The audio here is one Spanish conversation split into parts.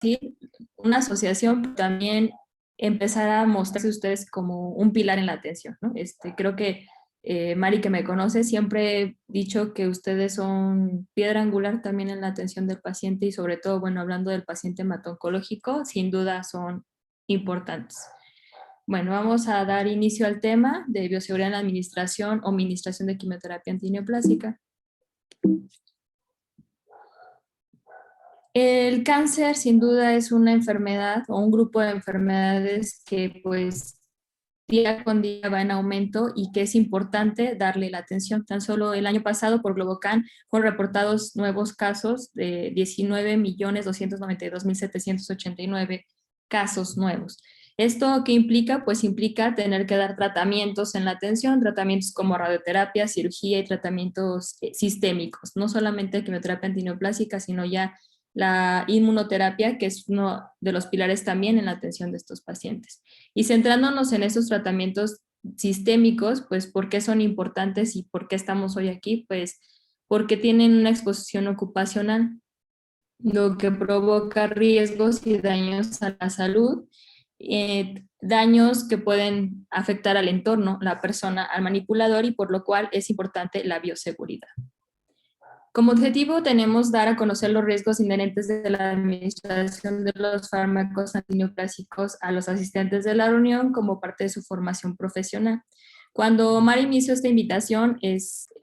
decir, una asociación también empezar a mostrarse ustedes como un pilar en la atención, ¿no? Creo que Mari, que me conoce, siempre he dicho que ustedes son piedra angular también en la atención del paciente y sobre todo, bueno, hablando del paciente hemato-oncológico, sin duda son importantes. Bueno, vamos a dar inicio al tema de bioseguridad en la administración o administración de quimioterapia antineoplásica. El cáncer sin duda es una enfermedad o un grupo de enfermedades que pues día con día va en aumento y que es importante darle la atención. Tan solo el año pasado por Globocan fueron reportados nuevos casos de 19.292.789 casos nuevos. ¿Esto qué implica? Pues implica tener que dar tratamientos en la atención, tratamientos como radioterapia, cirugía y tratamientos sistémicos, no solamente quimioterapia antineoplásica, sino ya la inmunoterapia, que es uno de los pilares también en la atención de estos pacientes. Y centrándonos en esos tratamientos sistémicos, pues, ¿por qué son importantes y por qué estamos hoy aquí? Pues, porque tienen una exposición ocupacional, lo que provoca riesgos y daños a la salud, daños que pueden afectar al entorno, la persona, al manipulador, y por lo cual es importante la bioseguridad. Como objetivo tenemos dar a conocer los riesgos inherentes de la administración de los fármacos antineoplásicos a los asistentes de la reunión como parte de su formación profesional. Cuando Mari me hizo esta invitación,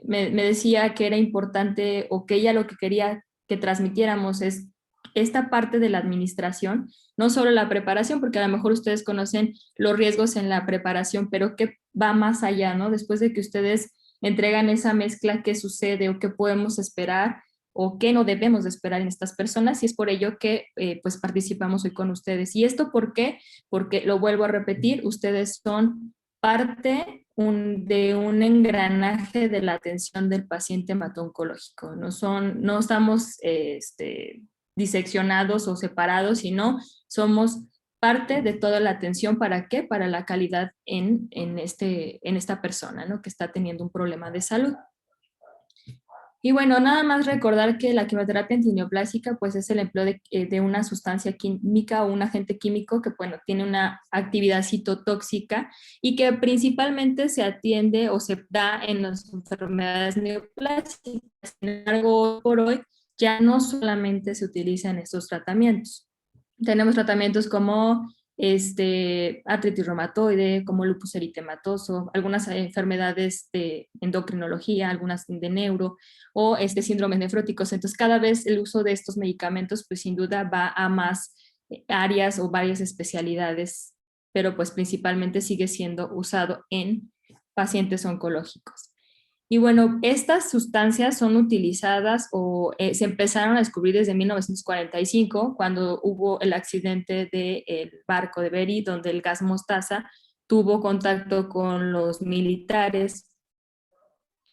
me decía que era importante o que ella lo que quería que transmitiéramos es esta parte de la administración, no solo la preparación, porque a lo mejor ustedes conocen los riesgos en la preparación, pero que va más allá, ¿no? Después de que ustedes entregan esa mezcla, qué sucede o qué podemos esperar o qué no debemos de esperar en estas personas, y es por ello que pues participamos hoy con ustedes. ¿Y esto por qué? Porque lo vuelvo a repetir, ustedes son parte de un engranaje de la atención del paciente hemato-oncológico. No estamos diseccionados o separados, sino somos parte de toda la atención. ¿Para qué? Para la calidad en esta persona, ¿no? Que está teniendo un problema de salud. Y bueno, nada más recordar que la quimioterapia antineoplásica pues es el empleo de una sustancia química o un agente químico que bueno, tiene una actividad citotóxica y que principalmente se atiende o se da en las enfermedades neoplásicas. Sin embargo, por hoy ya no solamente se utiliza en estos tratamientos. Tenemos tratamientos como artritis reumatoide, como lupus eritematoso, algunas enfermedades de endocrinología, algunas de neuro o síndromes nefróticos. Entonces, cada vez el uso de estos medicamentos, pues sin duda va a más áreas o varias especialidades, pero pues principalmente sigue siendo usado en pacientes oncológicos. Y bueno, estas sustancias son utilizadas o se empezaron a descubrir desde 1945, cuando hubo el accidente del barco de Beri, donde el gas mostaza tuvo contacto con los militares.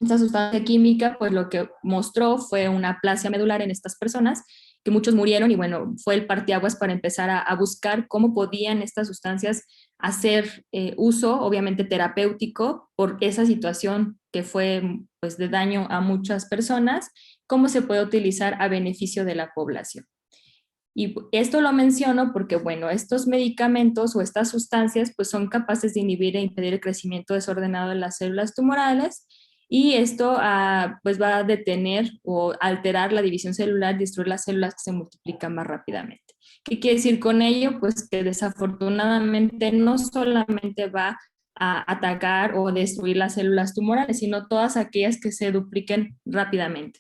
Esta sustancia química, pues lo que mostró fue una aplasia medular en estas personas, que muchos murieron, y bueno, fue el parteaguas para empezar a buscar cómo podían estas sustancias hacer uso, obviamente terapéutico, por esa situación que fue pues de daño a muchas personas, cómo se puede utilizar a beneficio de la población. Y esto lo menciono porque, bueno, estos medicamentos o estas sustancias pues son capaces de inhibir e impedir el crecimiento desordenado de las células tumorales, y esto pues va a detener o alterar la división celular, destruir las células que se multiplican más rápidamente. ¿Qué quiere decir con ello? Pues que desafortunadamente no solamente va a atacar o destruir las células tumorales, sino todas aquellas que se dupliquen rápidamente.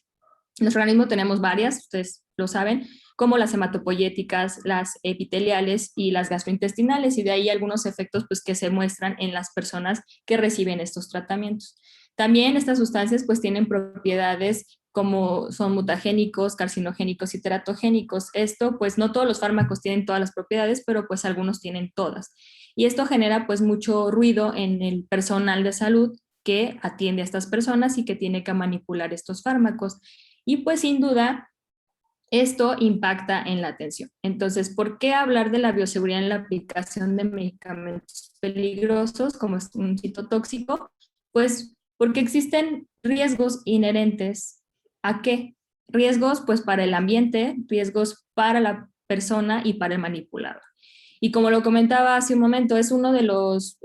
En nuestro organismo tenemos varias, ustedes lo saben, como las hematopoyéticas, las epiteliales y las gastrointestinales, y de ahí algunos efectos pues, que se muestran en las personas que reciben estos tratamientos. También estas sustancias pues tienen propiedades como son mutagénicos, carcinogénicos y teratogénicos. Esto pues no todos los fármacos tienen todas las propiedades, pero pues algunos tienen todas. Y esto genera pues mucho ruido en el personal de salud que atiende a estas personas y que tiene que manipular estos fármacos. Y pues sin duda esto impacta en la atención. Entonces, ¿por qué hablar de la bioseguridad en la aplicación de medicamentos peligrosos como es un citotóxico? Pues porque existen riesgos inherentes. ¿A qué? Riesgos pues para el ambiente, riesgos para persona y para el manipulador. Y como lo comentaba hace un momento, es uno de los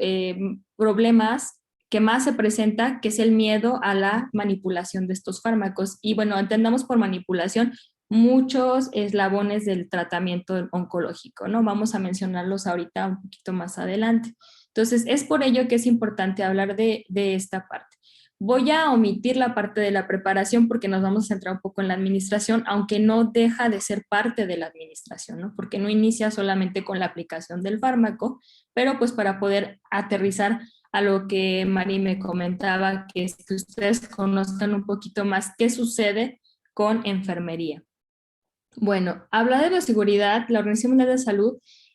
problemas que más se presenta, que es el miedo a la manipulación de estos fármacos. Y bueno, entendamos por manipulación muchos eslabones del tratamiento oncológico, ¿no? Vamos a mencionarlos ahorita un poquito más adelante. Entonces, es por ello que es importante hablar de esta parte. Voy a omitir la parte de la preparación porque nos vamos a centrar un poco en la administración, aunque no deja de ser parte de la administración, ¿no? Porque no inicia solamente con la aplicación del fármaco, pero pues para poder aterrizar a lo que Mari me comentaba, que es que ustedes conozcan un poquito más qué sucede con enfermería. Bueno, habla de bioseguridad, la Organización Mundial de Salud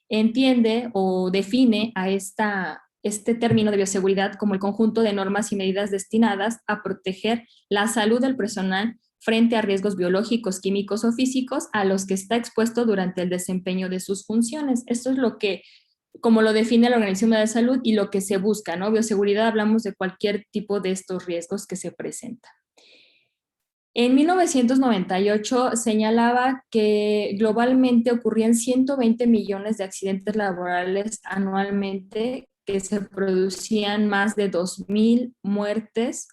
entiende o define a este término de bioseguridad como el conjunto de normas y medidas destinadas a proteger la salud del personal frente a riesgos biológicos, químicos o físicos a los que está expuesto durante el desempeño de sus funciones. Esto es lo que, como lo define la Organización Mundial de Salud y lo que se busca, ¿no? Bioseguridad, hablamos de cualquier tipo de estos riesgos que se presentan. En 1998 señalaba que globalmente ocurrían 120 millones de accidentes laborales anualmente, que se producían más de 2.000 muertes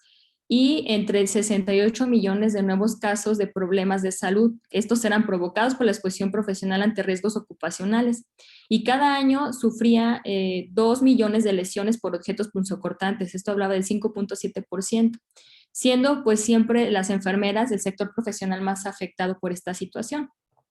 y entre 68 millones de nuevos casos de problemas de salud. Estos eran provocados por la exposición profesional ante riesgos ocupacionales. Y cada año sufría 2 millones de lesiones por objetos punzocortantes. Esto hablaba del 5.7%, siendo pues siempre las enfermeras del sector profesional más afectado por esta situación.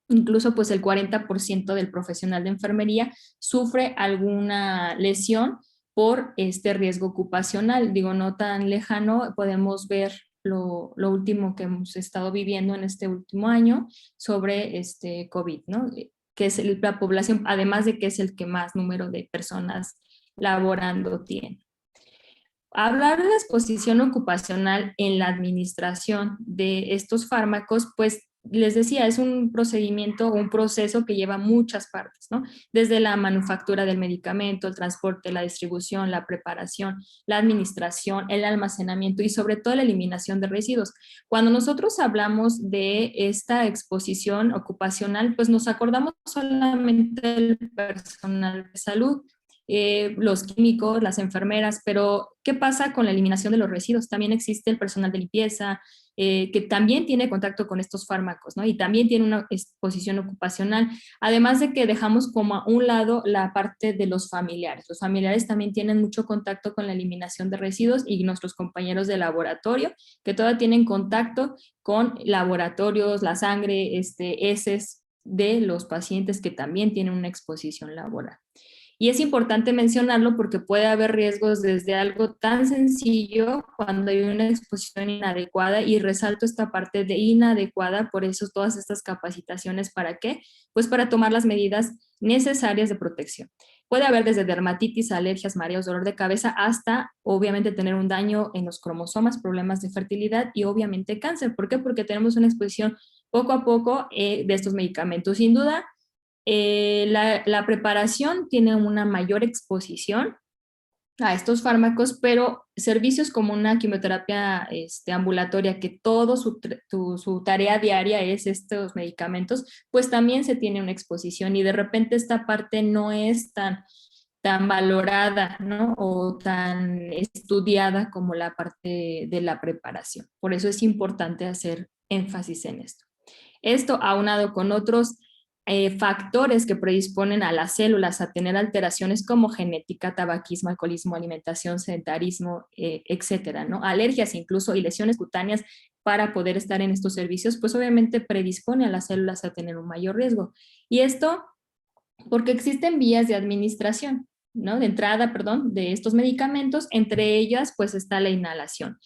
Incluso pues el 40% del profesional de enfermería sufre alguna lesión por este riesgo ocupacional. Digo, no tan lejano, podemos ver lo último que hemos estado viviendo en este último año sobre este COVID, ¿no? Que es la población, además de que es el que más número de personas laborando tiene. Hablar de la exposición ocupacional en la administración de estos fármacos, pues les decía, es un procedimiento o un proceso que lleva muchas partes, ¿no? Desde la manufactura del medicamento, el transporte, la distribución, la preparación, la administración, el almacenamiento y sobre todo la eliminación de residuos. Cuando nosotros hablamos de esta exposición ocupacional, pues nos acordamos solamente del personal de salud, los químicos, las enfermeras, pero ¿qué pasa con la eliminación de los residuos? También existe el personal de limpieza, que también tiene contacto con estos fármacos, ¿no? Y también tiene una exposición ocupacional, además de que dejamos como a un lado la parte de los familiares. Los familiares también tienen mucho contacto con la eliminación de residuos y nuestros compañeros de laboratorio, que todavía tienen contacto con laboratorios, la sangre, heces de los pacientes que también tienen una exposición laboral. Y es importante mencionarlo porque puede haber riesgos desde algo tan sencillo cuando hay una exposición inadecuada, y resalto esta parte de inadecuada, por eso todas estas capacitaciones, ¿para qué? Pues para tomar las medidas necesarias de protección. Puede haber desde dermatitis, alergias, mareos, dolor de cabeza, hasta obviamente tener un daño en los cromosomas, problemas de fertilidad y obviamente cáncer. ¿Por qué? Porque tenemos una exposición poco a poco de estos medicamentos. Sin duda, la preparación tiene una mayor exposición a estos fármacos, pero servicios como una quimioterapia ambulatoria, que todo su tarea diaria es estos medicamentos, pues también se tiene una exposición, y de repente esta parte no es tan valorada, ¿no? O tan estudiada como la parte de la preparación. Por eso es importante hacer énfasis en esto. Esto aunado con otros factores que predisponen a las células a tener alteraciones como genética, tabaquismo, alcoholismo, alimentación, sedentarismo, etcétera, ¿no? Alergias incluso y lesiones cutáneas para poder estar en estos servicios, pues obviamente predispone a las células a tener un mayor riesgo. Y esto porque existen vías de administración, ¿no? De entrada, perdón, de estos medicamentos, entre ellas pues está la inhalación.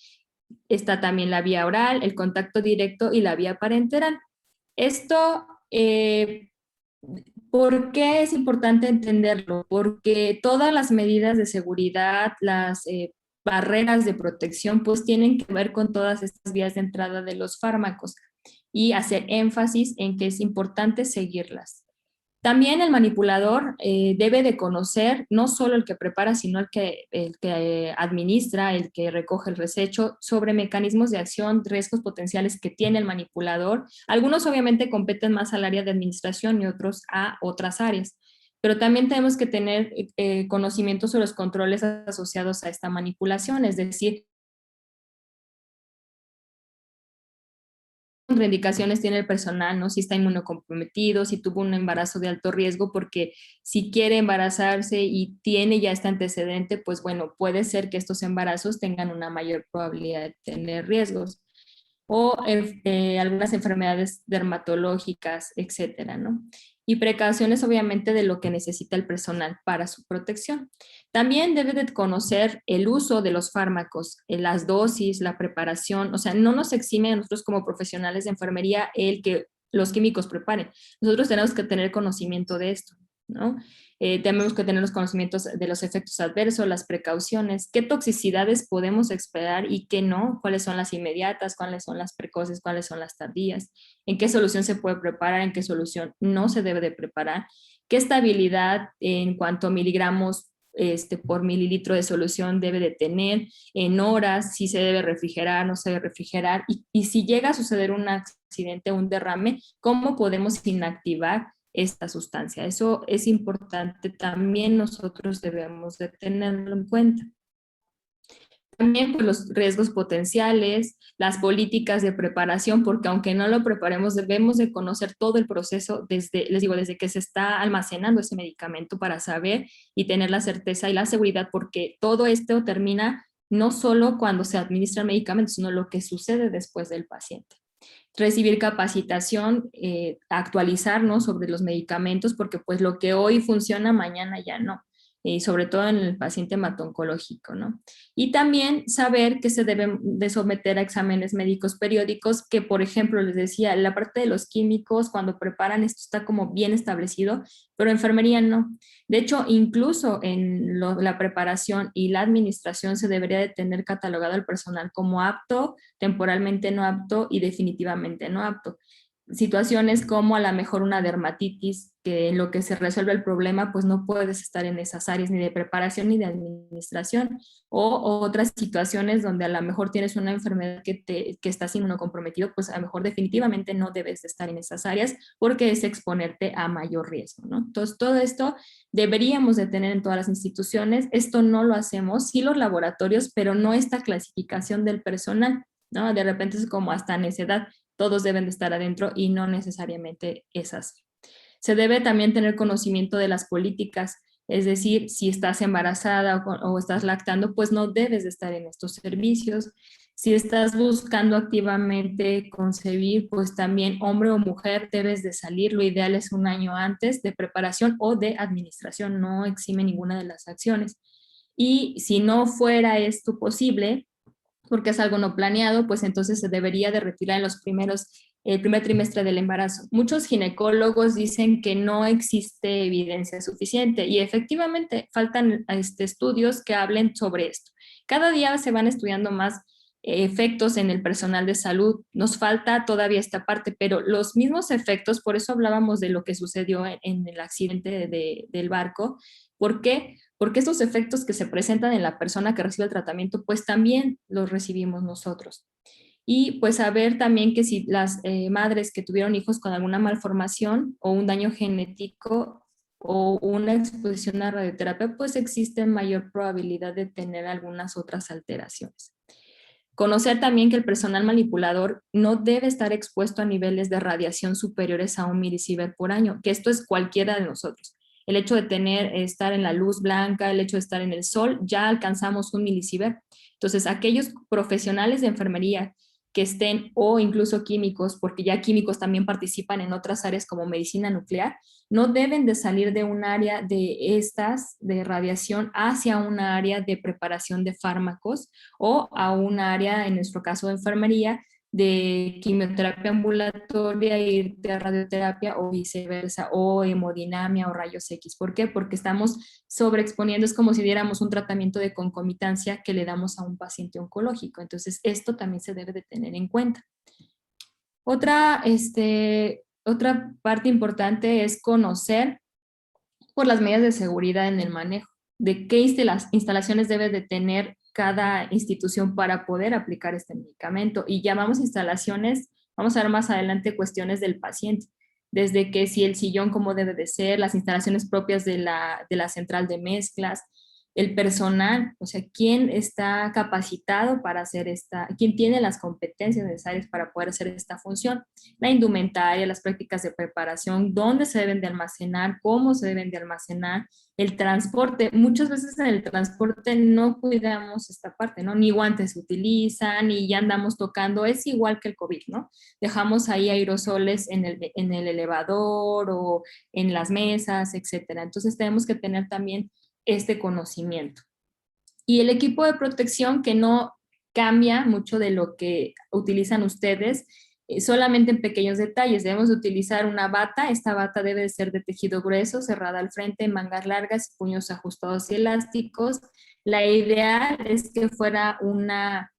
Está también la vía oral, el contacto directo y la vía parenteral. Esto, ¿por qué es importante entenderlo? Porque todas las medidas de seguridad, las barreras de protección, pues tienen que ver con todas estas vías de entrada de los fármacos, y hacer énfasis en que es importante seguirlas. También el manipulador debe de conocer no solo el que prepara, sino el que administra, el que recoge el desecho, sobre mecanismos de acción, riesgos potenciales que tiene el manipulador. Algunos obviamente competen más al área de administración y otros a otras áreas, pero también tenemos que tener conocimiento sobre los controles asociados a esta manipulación, es decir, contraindicaciones tiene el personal, ¿no? Si está inmunocomprometido, si tuvo un embarazo de alto riesgo, porque si quiere embarazarse y tiene ya este antecedente, pues bueno, puede ser que estos embarazos tengan una mayor probabilidad de tener riesgos o algunas enfermedades dermatológicas, etcétera, ¿no? Y precauciones obviamente de lo que necesita el personal para su protección. También debe de conocer el uso de los fármacos, las dosis, la preparación, o sea, no nos exime a nosotros como profesionales de enfermería el que los químicos preparen. Nosotros tenemos que tener conocimiento de esto, ¿no? Tenemos que tener los conocimientos de los efectos adversos, las precauciones, qué toxicidades podemos esperar y qué no, cuáles son las inmediatas, cuáles son las precoces, cuáles son las tardías, en qué solución se puede preparar, en qué solución no se debe de preparar, qué estabilidad en cuanto a miligramos por mililitro de solución debe de tener, en horas, si se debe refrigerar, no se debe refrigerar, y si llega a suceder un accidente, un derrame, ¿cómo podemos inactivar esta sustancia? Eso es importante, también nosotros debemos de tenerlo en cuenta. También pues, los riesgos potenciales, las políticas de preparación, porque aunque no lo preparemos, debemos de conocer todo el proceso desde, les digo, desde que se está almacenando ese medicamento para saber y tener la certeza y la seguridad, porque todo esto termina no solo cuando se administra el medicamento, sino lo que sucede después del paciente. Recibir capacitación, actualizarnos sobre los medicamentos, porque pues lo que hoy funciona, mañana ya no, y sobre todo en el paciente hemato-oncológico, ¿no? Y también saber que se deben de someter a exámenes médicos periódicos, que por ejemplo, les decía, la parte de los químicos, cuando preparan esto está como bien establecido, pero enfermería no. De hecho, incluso en la preparación y la administración se debería de tener catalogado al personal como apto, temporalmente no apto y definitivamente no apto. Situaciones como a lo mejor una dermatitis, que en lo que se resuelve el problema, pues no puedes estar en esas áreas ni de preparación ni de administración, o otras situaciones donde a lo mejor tienes una enfermedad que estás inmunocomprometido, pues a lo mejor definitivamente no debes de estar en esas áreas porque es exponerte a mayor riesgo, ¿no? Entonces, todo esto deberíamos de tener en todas las instituciones. Esto no lo hacemos, sí los laboratorios, pero no esta clasificación del personal, ¿no? De repente es como hasta necedad, todos deben de estar adentro y no necesariamente es así. Se debe también tener conocimiento de las políticas, es decir, si estás embarazada o estás lactando, pues no debes de estar en estos servicios. Si estás buscando activamente concebir, pues también hombre o mujer debes de salir. Lo ideal es un año antes de preparación o de administración, no exime ninguna de las acciones. Y si no fuera esto posible, porque es algo no planeado, pues entonces se debería de retirar en el primer trimestre del embarazo. Muchos ginecólogos dicen que no existe evidencia suficiente y efectivamente faltan estudios que hablen sobre esto. Cada día se van estudiando más efectos en el personal de salud. Nos falta todavía esta parte, pero los mismos efectos, por eso hablábamos de lo que sucedió en el accidente del barco. ¿Por qué? Porque estos efectos que se presentan en la persona que recibe el tratamiento, pues también los recibimos nosotros. Y pues saber también que si las madres que tuvieron hijos con alguna malformación o un daño genético o una exposición a radioterapia, pues existe mayor probabilidad de tener algunas otras alteraciones. Conocer también que el personal manipulador no debe estar expuesto a niveles de radiación superiores a 1 milisievert por año, que esto es cualquiera de nosotros. El hecho de estar en la luz blanca, el hecho de estar en el sol, ya alcanzamos 1 milisievert. Entonces, aquellos profesionales de enfermería que estén, o incluso químicos, porque ya químicos también participan en otras áreas como medicina nuclear, no deben de salir de un área de radiación hacia una área de preparación de fármacos o a un área, en nuestro caso de enfermería, de quimioterapia ambulatoria, irte a radioterapia o viceversa, o hemodinamia o rayos X. ¿Por qué? Porque estamos sobreexponiendo, es como si diéramos un tratamiento de concomitancia que le damos a un paciente oncológico. Entonces, esto también se debe de tener en cuenta. Otra, Otra parte importante es conocer por las medidas de seguridad en el manejo, de qué instalaciones debe de tener cada institución para poder aplicar este medicamento. Y llamamos instalaciones, vamos a ver más adelante cuestiones del paciente, desde que si el sillón cómo debe de ser, las instalaciones propias de la central de mezclas, el personal, o sea, quién está capacitado para hacer quién tiene las competencias necesarias para poder hacer esta función, la indumentaria, las prácticas de preparación, dónde se deben de almacenar, cómo se deben de almacenar, el transporte. Muchas veces en el transporte no cuidamos esta parte, ¿no? Ni guantes se utilizan y ya andamos tocando, es igual que el COVID, ¿no? Dejamos ahí aerosoles en el elevador o en las mesas, etcétera. Entonces tenemos que tener también este conocimiento. Y el equipo de protección que no cambia mucho de lo que utilizan ustedes, solamente en pequeños detalles. Debemos de utilizar una bata. Esta bata debe de ser de tejido grueso, cerrada al frente, mangas largas, puños ajustados y elásticos. La ideal es que fuera una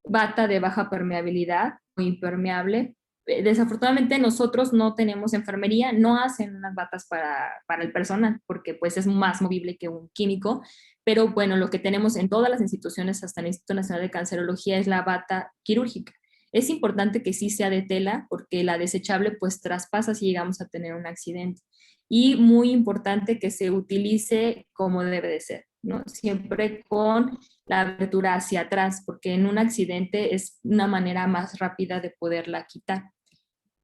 bata de baja permeabilidad o impermeable. Desafortunadamente nosotros no tenemos enfermería, no hacen unas batas para el personal porque pues es más movible que un químico, pero bueno, lo que tenemos en todas las instituciones, hasta el Instituto Nacional de Cancerología, es la bata quirúrgica. Es importante que sí sea de tela porque la desechable pues traspasa si llegamos a tener un accidente. Y muy importante que se utilice como debe de ser, ¿no? Siempre con la abertura hacia atrás, porque en un accidente es una manera más rápida de poderla quitar.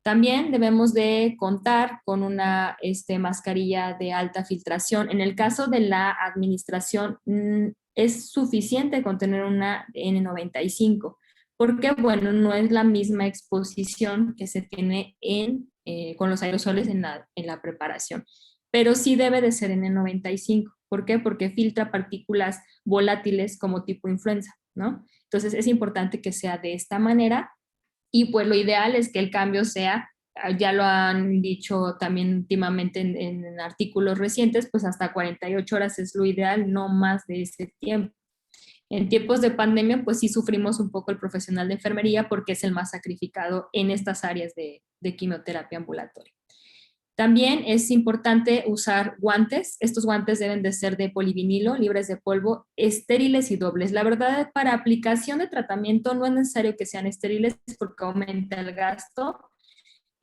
También debemos de contar con una mascarilla de alta filtración. En el caso de la administración, es suficiente con tener una N95, porque, bueno, no es la misma exposición que se tiene con los aerosoles en la preparación, pero sí debe de ser N95. ¿Por qué? Porque filtra partículas volátiles como tipo influenza, ¿no? Entonces es importante que sea de esta manera y pues lo ideal es que el cambio sea, ya lo han dicho también últimamente en artículos recientes, pues hasta 48 horas es lo ideal, no más de ese tiempo. En tiempos de pandemia, pues sí sufrimos un poco el profesional de enfermería porque es el más sacrificado en estas áreas de quimioterapia ambulatoria. También es importante usar guantes. Estos guantes deben de ser de polivinilo, libres de polvo, estériles y dobles. La verdad, para aplicación de tratamiento no es necesario que sean estériles porque aumenta el gasto.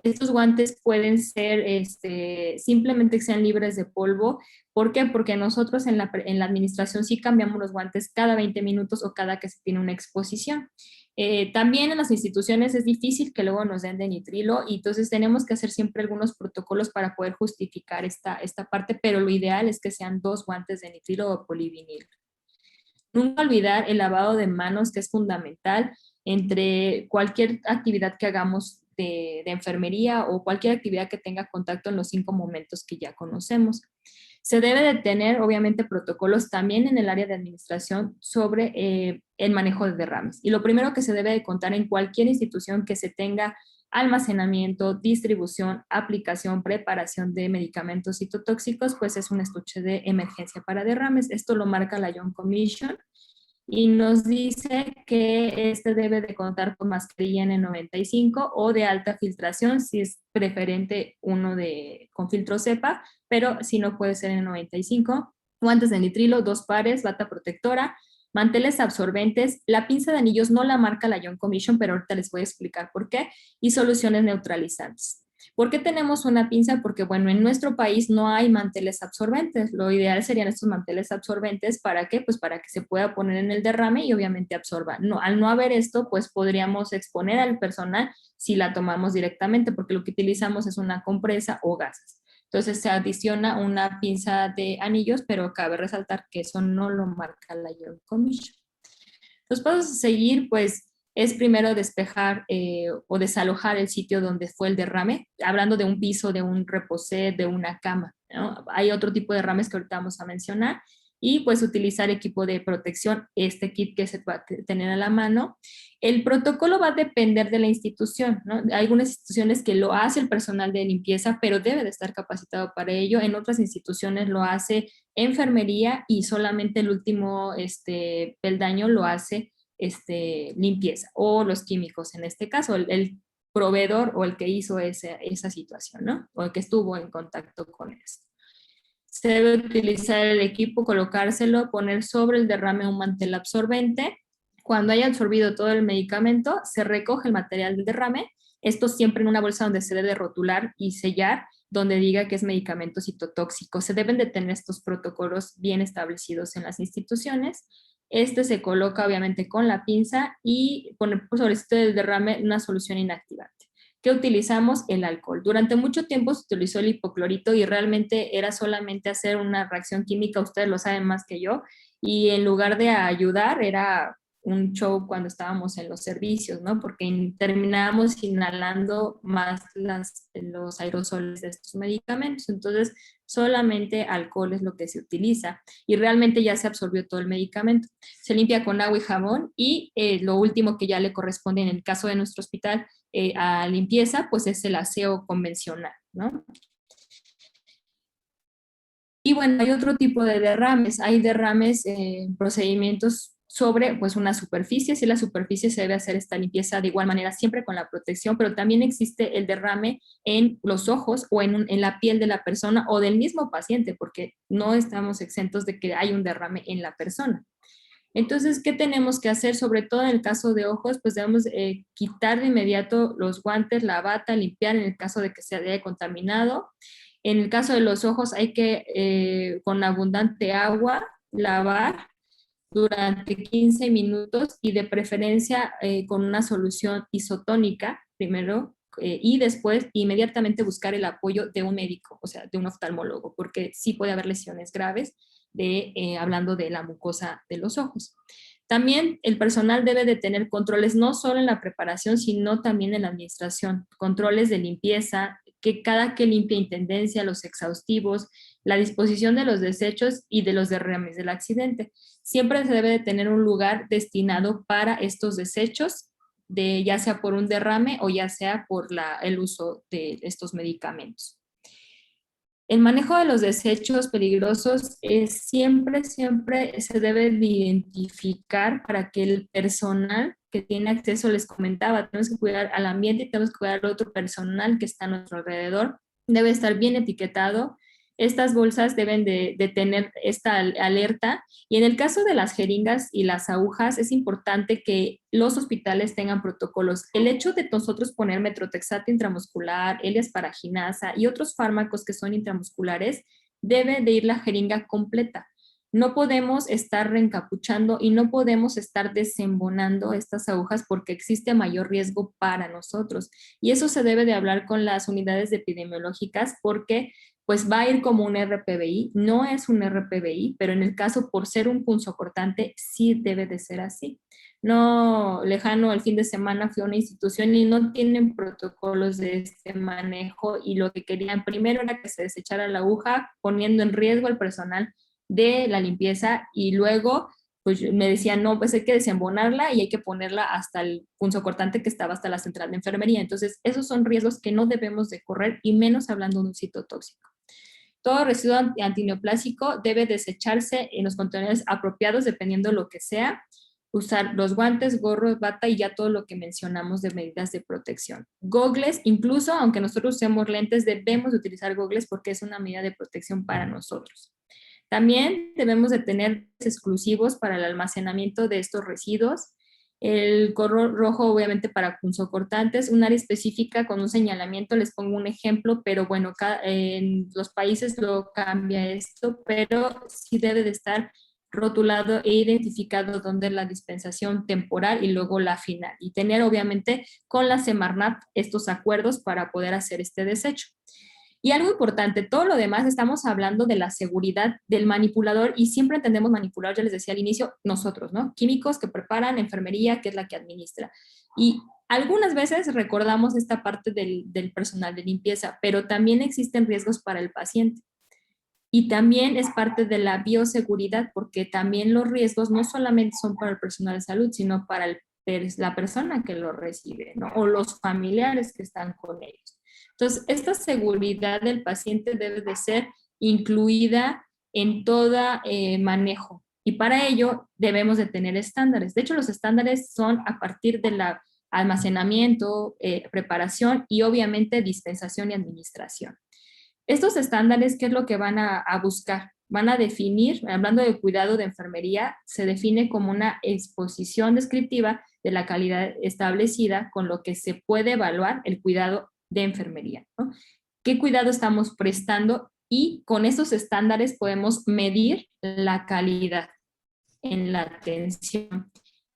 Estos guantes pueden ser simplemente que sean libres de polvo. ¿Por qué? Porque nosotros en la administración sí cambiamos los guantes cada 20 minutos o cada que se tiene una exposición. También en las instituciones es difícil que luego nos den de nitrilo y entonces tenemos que hacer siempre algunos protocolos para poder justificar esta parte, pero lo ideal es que sean 2 guantes de nitrilo o polivinilo. Nunca olvidar el lavado de manos, que es fundamental entre cualquier actividad que hagamos de enfermería o cualquier actividad que tenga contacto en los 5 momentos que ya conocemos. Se debe de tener, obviamente, protocolos también en el área de administración sobre el manejo de derrames. Y lo primero que se debe de contar en cualquier institución que se tenga almacenamiento, distribución, aplicación, preparación de medicamentos citotóxicos, pues es un estuche de emergencia para derrames. Esto lo marca la Young Commission y nos dice que este debe de contar con mascarilla N95 o de alta filtración, si es preferente uno con filtro cepa, pero si no puede ser N95, guantes de nitrilo, 2 pares, bata protectora, manteles absorbentes, la pinza de anillos no la marca la Young Commission, pero ahorita les voy a explicar por qué, y soluciones neutralizantes. ¿Por qué tenemos una pinza? Porque, bueno, en nuestro país no hay manteles absorbentes. Lo ideal serían estos manteles absorbentes. ¿Para qué? Pues para que se pueda poner en el derrame y obviamente absorba. No, al no haber esto, pues podríamos exponer al personal si la tomamos directamente, porque lo que utilizamos es una compresa o gases. Entonces se adiciona una pinza de anillos, pero cabe resaltar que eso no lo marca la Young Commission. Los pasos a seguir, pues, es primero despejar o desalojar el sitio donde fue el derrame, hablando de un piso, de un reposé, de una cama, ¿no? Hay otro tipo de derrames que ahorita vamos a mencionar y pues utilizar equipo de protección, este kit que se va a tener a la mano. El protocolo va a depender de la institución, ¿no? Hay algunas instituciones que lo hace el personal de limpieza, pero debe de estar capacitado para ello. En otras instituciones lo hace enfermería y solamente el último peldaño lo hace limpieza o los químicos en este caso. El proveedor o el que hizo esa situación, ¿no? O el que estuvo en contacto con esto. Se debe utilizar el equipo, colocárselo, poner sobre el derrame un mantel absorbente. Cuando haya absorbido todo el medicamento, se recoge el material del derrame, esto siempre en una bolsa donde se debe rotular y sellar, donde diga que es medicamento citotóxico. Se deben de tener estos protocolos bien establecidos en las instituciones. Este se coloca obviamente con la pinza y poner sobre este derrame una solución inactivante. ¿Qué utilizamos? El alcohol. Durante mucho tiempo se utilizó el hipoclorito y realmente era solamente hacer una reacción química, ustedes lo saben más que yo, y en lugar de ayudar era un show cuando estábamos en los servicios, ¿no? Porque terminábamos inhalando más los aerosoles de estos medicamentos. Entonces, solamente alcohol es lo que se utiliza y realmente ya se absorbió todo el medicamento. Se limpia con agua y jabón y lo último que ya le corresponde en el caso de nuestro hospital a limpieza, pues es el aseo convencional, ¿no? Y bueno, hay otro tipo de derrames. Hay derrames, procedimientos sobre pues una superficie. Si la superficie se debe hacer esta limpieza de igual manera siempre con la protección, pero también existe el derrame en los ojos o en la piel de la persona o del mismo paciente, porque no estamos exentos de que hay un derrame en la persona. Entonces, ¿qué tenemos que hacer? Sobre todo en el caso de ojos, pues debemos quitar de inmediato los guantes, la bata, limpiar en el caso de que se haya contaminado. En el caso de los ojos hay que, con abundante agua, lavar durante 15 minutos y de preferencia con una solución isotónica primero y después inmediatamente buscar el apoyo de un médico, o sea, de un oftalmólogo, porque sí puede haber lesiones graves hablando de la mucosa de los ojos. También el personal debe de tener controles no solo en la preparación, sino también en la administración, controles de limpieza, que cada que limpia intendencia, los exhaustivos, la disposición de los desechos y de los derrames del accidente. Siempre se debe de tener un lugar destinado para estos desechos, ya sea por un derrame o ya sea por el uso de estos medicamentos. El manejo de los desechos peligrosos es siempre se debe de identificar para que el personal que tiene acceso, les comentaba, tenemos que cuidar al ambiente y tenemos que cuidar al otro personal que está a nuestro alrededor. Debe estar bien etiquetado. Estas bolsas deben de tener esta alerta y en el caso de las jeringas y las agujas es importante que los hospitales tengan protocolos. El hecho de nosotros poner metrotexato intramuscular, L-Asparaginasa y otros fármacos que son intramusculares, debe de ir la jeringa completa. No podemos estar reencapuchando y no podemos estar desembonando estas agujas porque existe mayor riesgo para nosotros. Y eso se debe de hablar con las unidades epidemiológicas porque pues va a ir como un RPBI, no es un RPBI, pero en el caso por ser un punzocortante sí debe de ser así. No lejano, el fin de semana fui a una institución y no tienen protocolos de este manejo y lo que querían primero era que se desechara la aguja poniendo en riesgo al personal de la limpieza y luego pues me decían, no, pues hay que desembonarla y hay que ponerla hasta el punzocortante que estaba hasta la central de enfermería. Entonces, esos son riesgos que no debemos de correr y menos hablando de un citotóxico. Todo residuo antineoplásico debe desecharse en los contenedores apropiados dependiendo de lo que sea. Usar los guantes, gorros, bata y ya todo lo que mencionamos de medidas de protección. Gogles, incluso aunque nosotros usemos lentes, debemos de utilizar gogles porque es una medida de protección para nosotros. También debemos de tener exclusivos para el almacenamiento de estos residuos. El color rojo obviamente para punzocortantes, un área específica con un señalamiento, les pongo un ejemplo, pero bueno, en los países lo cambia esto, pero sí debe de estar rotulado e identificado donde la dispensación temporal y luego la final. Y tener obviamente con la Semarnat estos acuerdos para poder hacer este desecho. Y algo importante, todo lo demás estamos hablando de la seguridad del manipulador y siempre entendemos manipulador, ya les decía al inicio, nosotros, ¿no? Químicos que preparan, enfermería, que es la que administra. Y algunas veces recordamos esta parte del personal de limpieza, pero también existen riesgos para el paciente. Y también es parte de la bioseguridad, porque también los riesgos no solamente son para el personal de salud, sino para la persona que lo recibe, ¿no? O los familiares que están con ellos. Entonces, esta seguridad del paciente debe de ser incluida en todo manejo y para ello debemos de tener estándares. De hecho, los estándares son a partir de la almacenamiento, preparación y obviamente dispensación y administración. Estos estándares, ¿qué es lo que van a buscar? Van a definir, hablando de cuidado de enfermería, se define como una exposición descriptiva de la calidad establecida con lo que se puede evaluar el cuidado de enfermería, ¿no? ¿Qué cuidado estamos prestando? Y con estos estándares podemos medir la calidad en la atención,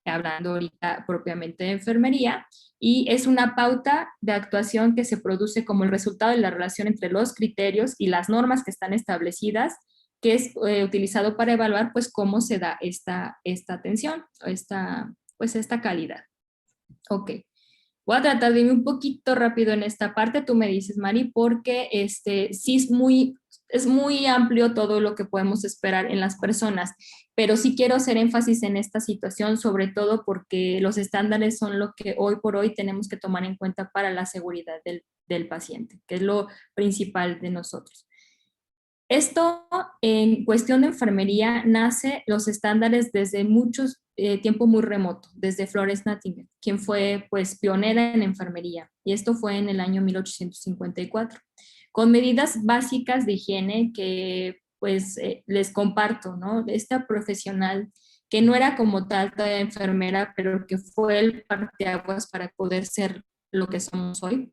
hablando ahorita propiamente de enfermería, y es una pauta de actuación que se produce como el resultado de la relación entre los criterios y las normas que están establecidas, que es utilizado para evaluar pues cómo se da esta atención, esta calidad. Ok. Voy a tratar de ir un poquito rápido en esta parte, tú me dices, Mari, porque sí es muy amplio todo lo que podemos esperar en las personas, pero sí quiero hacer énfasis en esta situación, sobre todo porque los estándares son lo que hoy por hoy tenemos que tomar en cuenta para la seguridad del paciente, que es lo principal de nosotros. Esto en cuestión de enfermería nace los estándares desde muchos tiempo muy remoto, desde Florence Nightingale, quien fue pues pionera en enfermería, y esto fue en el año 1854, con medidas básicas de higiene que pues les comparto, ¿no? Esta profesional que no era como tal todavía enfermera, pero que fue el parteaguas para poder ser lo que somos hoy,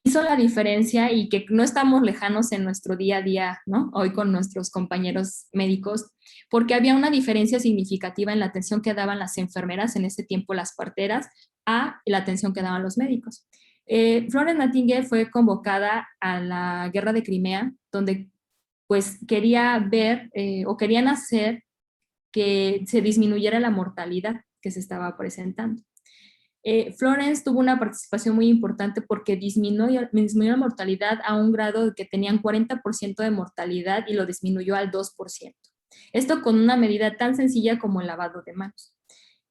hizo la diferencia y que no estamos lejanos en nuestro día a día, ¿no? Hoy con nuestros compañeros médicos, porque había una diferencia significativa en la atención que daban las enfermeras, en ese tiempo las parteras, a la atención que daban los médicos. Florence Nightingale fue convocada a la guerra de Crimea, donde pues quería ver o querían hacer que se disminuyera la mortalidad que se estaba presentando. Florence tuvo una participación muy importante porque disminuyó la mortalidad a un grado de que tenían 40% de mortalidad y lo disminuyó al 2%. Esto con una medida tan sencilla como el lavado de manos,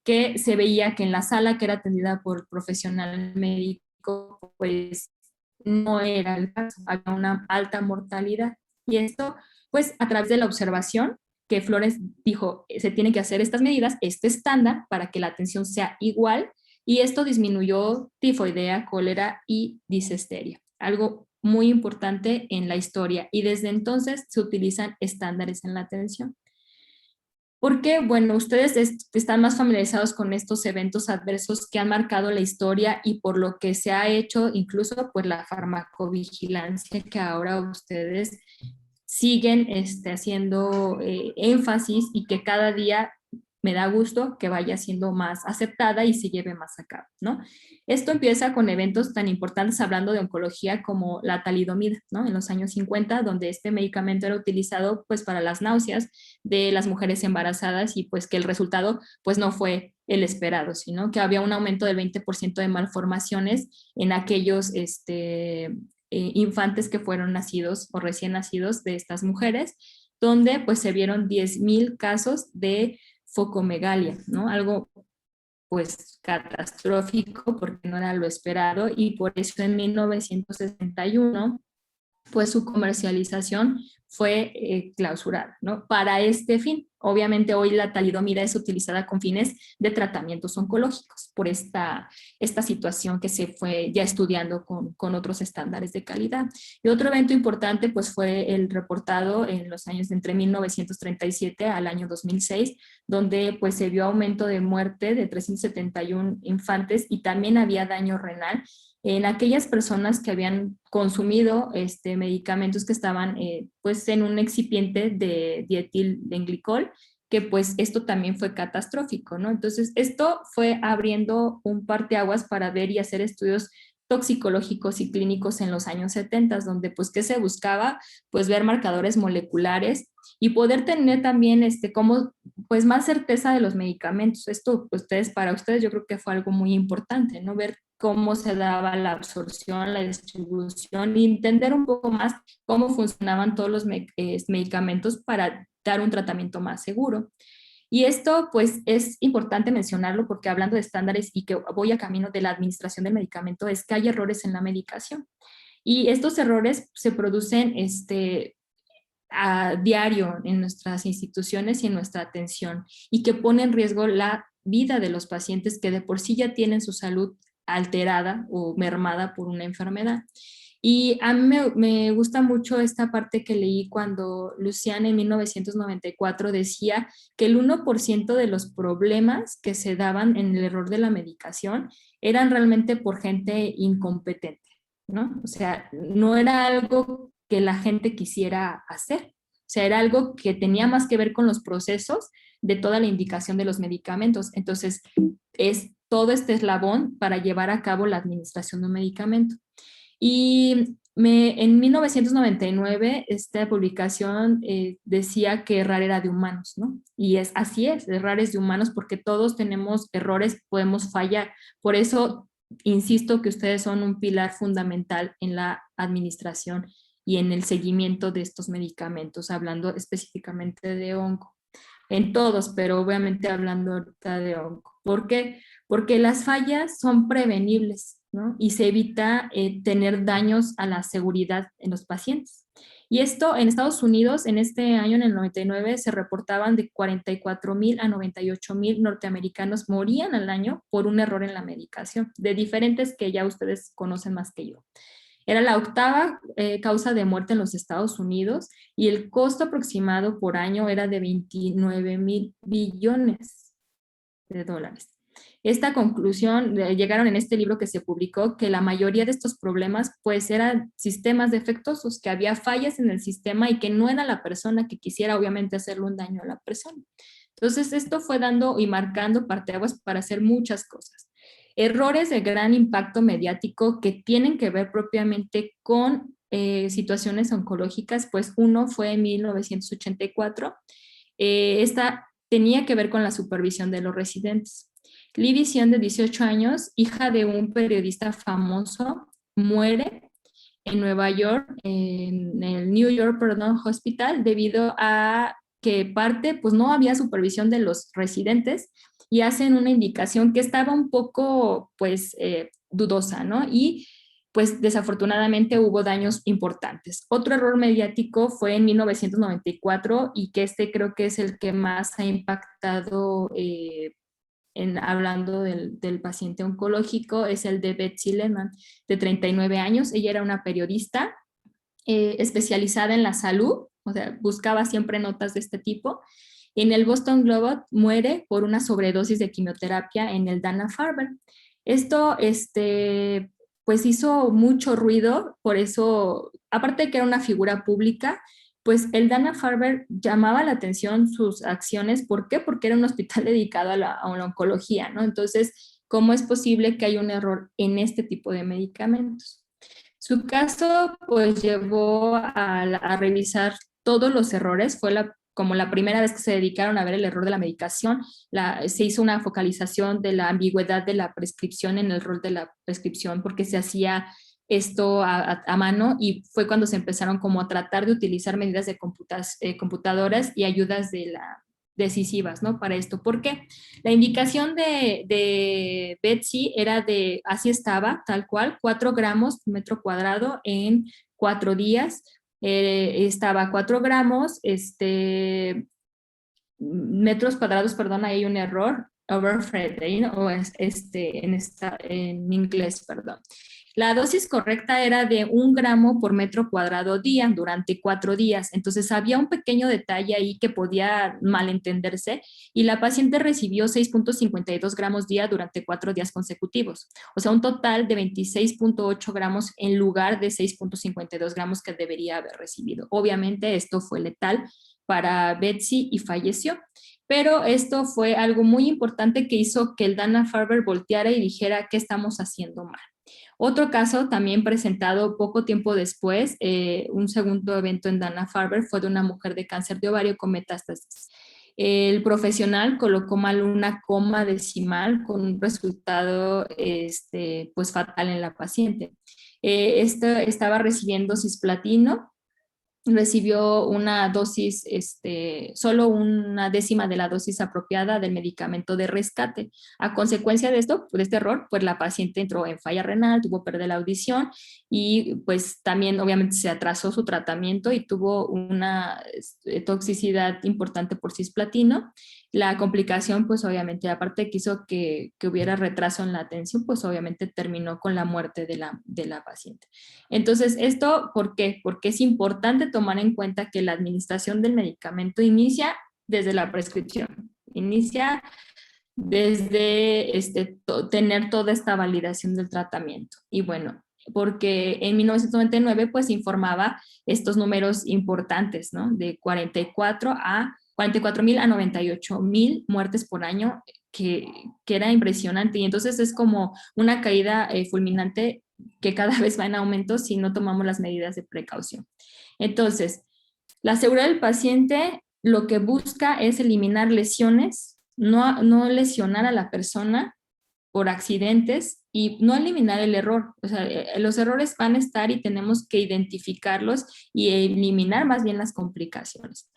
que se veía que en la sala que era atendida por el profesional médico, pues no era el caso, había una alta mortalidad. Y esto, pues a través de la observación, que Florence dijo, se tienen que hacer estas medidas, este estándar, para que la atención sea igual, y esto disminuyó tifoidea, cólera y disentería, algo muy importante en la historia, y desde entonces se utilizan estándares en la atención. Porque, bueno, ustedes están más familiarizados con estos eventos adversos que han marcado la historia y por lo que se ha hecho incluso pues la farmacovigilancia que ahora ustedes siguen haciendo énfasis y que cada día me da gusto que vaya siendo más aceptada y se lleve más a cabo, ¿no? Esto empieza con eventos tan importantes hablando de oncología como la talidomida, ¿no? En los años 50, donde este medicamento era utilizado pues para las náuseas de las mujeres embarazadas y pues que el resultado pues no fue el esperado, sino que había un aumento del 20% de malformaciones en aquellos infantes que fueron nacidos o recién nacidos de estas mujeres, donde pues se vieron 10,000 casos de focomegalia, ¿no? Algo pues catastrófico porque no era lo esperado y por eso en 1961 pues su comercialización fue clausurada, ¿no? Para este fin. Obviamente hoy la talidomida es utilizada con fines de tratamientos oncológicos por esta situación que se fue ya estudiando con otros estándares de calidad. Y otro evento importante pues fue el reportado en los años de entre 1937 al año 2006, donde pues se vio aumento de muerte de 371 infantes y también había daño renal en aquellas personas que habían consumido medicamentos que estaban pues en un excipiente de dietilenglicol, que pues esto también fue catastrófico, ¿no? Entonces esto fue abriendo un parteaguas para ver y hacer estudios toxicológicos y clínicos en los años 70, donde pues ¿qué se buscaba? Pues ver marcadores moleculares y poder tener también como pues más certeza de los medicamentos. Esto para ustedes yo creo que fue algo muy importante, ¿no? Ver cómo se daba la absorción, la distribución y entender un poco más cómo funcionaban todos los medicamentos para dar un tratamiento más seguro. Y esto pues es importante mencionarlo porque hablando de estándares y que voy a camino de la administración del medicamento es que hay errores en la medicación. Y estos errores se producen a diario en nuestras instituciones y en nuestra atención y que pone en riesgo la vida de los pacientes que de por sí ya tienen su salud alterada o mermada por una enfermedad. Y a mí me gusta mucho esta parte que leí cuando Luciana en 1994 decía que el 1% de los problemas que se daban en el error de la medicación eran realmente por gente incompetente, ¿no? O sea, no era algo que la gente quisiera hacer, o sea, era algo que tenía más que ver con los procesos de toda la indicación de los medicamentos. Entonces, es todo este eslabón para llevar a cabo la administración de un medicamento. Y en 1999 esta publicación decía que errar era de humanos, ¿no? Y así es, errar es de humanos porque todos tenemos errores, podemos fallar. Por eso insisto que ustedes son un pilar fundamental en la administración y en el seguimiento de estos medicamentos, hablando específicamente de onco. En todos, pero obviamente hablando ahorita de onco. ¿Por qué? Porque las fallas son prevenibles, ¿no? Y se evita tener daños a la seguridad en los pacientes. Y esto en Estados Unidos, en este año, en el 99, se reportaban de 44,000 a 98,000 norteamericanos morían al año por un error en la medicación, de diferentes que ya ustedes conocen más que yo. Era la octava causa de muerte en los Estados Unidos y el costo aproximado por año era de 29,000 billones de dólares. Esta conclusión llegaron en este libro que se publicó que la mayoría de estos problemas pues eran sistemas defectuosos, que había fallas en el sistema y que no era la persona que quisiera obviamente hacerle un daño a la persona. Entonces esto fue dando y marcando parteaguas para hacer muchas cosas. Errores de gran impacto mediático que tienen que ver propiamente con situaciones oncológicas, pues uno fue en 1984. Esta tenía que ver con la supervisión de los residentes. Libby Sion, de 18 años, hija de un periodista famoso, muere en Nueva York, en el New York, perdón, Hospital, debido a que parte, pues no había supervisión de los residentes y hacen una indicación que estaba un poco, pues, dudosa, ¿no? Y pues desafortunadamente hubo daños importantes. Otro error mediático fue en 1994 y que este creo que es el que más ha impactado hablando del paciente oncológico, es el de Betsy Lehman, de 39 años. Ella era una periodista especializada en la salud, o sea, buscaba siempre notas de este tipo. En el Boston Globe muere por una sobredosis de quimioterapia en el Dana-Farber. Esto, pues hizo mucho ruido, por eso, aparte de que era una figura pública, pues el Dana-Farber llamaba la atención sus acciones. ¿Por qué? Porque era un hospital dedicado a la oncología, ¿no? Entonces, ¿cómo es posible que haya un error en este tipo de medicamentos? Su caso, pues, llevó a revisar todos los errores. Fue como la primera vez que se dedicaron a ver el error de la medicación. Se hizo una focalización de la ambigüedad de la prescripción en el rol de la prescripción, porque se hacía esto a mano y fue cuando se empezaron como a tratar de utilizar medidas de computadoras y ayudas decisivas, ¿no? Para esto. ¿Por qué? La indicación de Betsy era de, así estaba, tal cual, 4 gramos por metro cuadrado en 4 días. Estaba 4 gramos, metros cuadrados, perdón, ahí hay un error, overfed, ¿no? O en inglés, perdón. La dosis correcta era de 1 gramo por metro cuadrado día durante 4 días. Entonces había un pequeño detalle ahí que podía malentenderse y la paciente recibió 6,52 gramos día durante 4 días consecutivos. O sea, un total de 26,8 gramos en lugar de 6,52 gramos que debería haber recibido. Obviamente esto fue letal para Betsy y falleció. Pero esto fue algo muy importante que hizo que el Dana-Farber volteara y dijera qué estamos haciendo mal. Otro caso también presentado poco tiempo después, un segundo evento en Dana-Farber fue de una mujer de cáncer de ovario con metástasis. El profesional colocó mal una coma decimal con un resultado pues fatal en la paciente. Estaba recibiendo cisplatino, recibió una dosis, solo una décima de la dosis apropiada del medicamento de rescate. A consecuencia de esto, por este error, pues la paciente entró en falla renal, tuvo pérdida de la audición y pues también obviamente se atrasó su tratamiento y tuvo una toxicidad importante por cisplatino. La complicación, pues obviamente, aparte de que hizo que hubiera retraso en la atención, pues obviamente terminó con la muerte de la paciente. Entonces, ¿esto por qué? Porque es importante tomar en cuenta que la administración del medicamento inicia desde la prescripción, inicia desde tener toda esta validación del tratamiento. Y bueno, porque en 1999 pues informaba estos números importantes, ¿no? De 44.000 a 98.000 muertes por año, que era impresionante. Y entonces es como una caída fulminante que cada vez va en aumento si no tomamos las medidas de precaución. Entonces, la seguridad del paciente lo que busca es eliminar lesiones, no lesionar a la persona por accidentes y no eliminar el error. O sea, los errores van a estar y tenemos que identificarlos y eliminar más bien las complicaciones.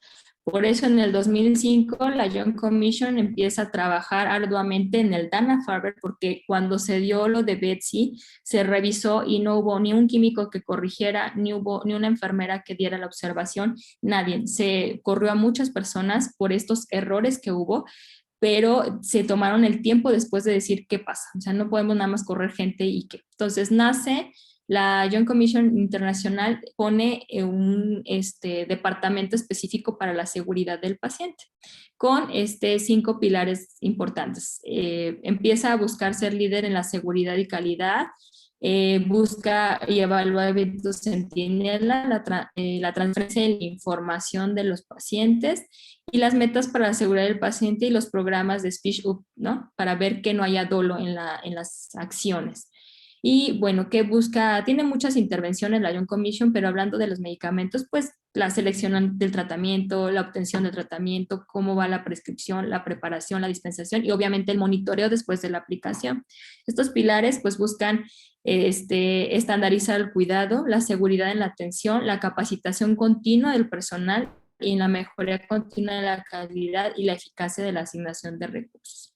Por eso en el 2005 la Young Commission empieza a trabajar arduamente en el Dana-Farber, porque cuando se dio lo de Betsy se revisó y no hubo ni un químico que corrigiera, ni hubo ni una enfermera que diera la observación, nadie. Se corrió a muchas personas por estos errores que hubo, pero se tomaron el tiempo después de decir qué pasa. O sea, no podemos nada más correr gente y qué. Entonces nace la Joint Commission Internacional, pone un departamento específico para la seguridad del paciente, con 5 pilares importantes. Empieza a buscar ser líder en la seguridad y calidad, busca y evalúa eventos centinela, la transferencia de la información de los pacientes y las metas para la seguridad del paciente y los programas de Speech Up, ¿no? Para ver que no haya dolo en las acciones. Y bueno, ¿qué busca? Tiene muchas intervenciones la Young Commission, pero hablando de los medicamentos, pues la selección del tratamiento, la obtención del tratamiento, cómo va la prescripción, la preparación, la dispensación y obviamente el monitoreo después de la aplicación. Estos pilares pues buscan estandarizar el cuidado, la seguridad en la atención, la capacitación continua del personal y la mejora continua de la calidad y la eficacia de la asignación de recursos.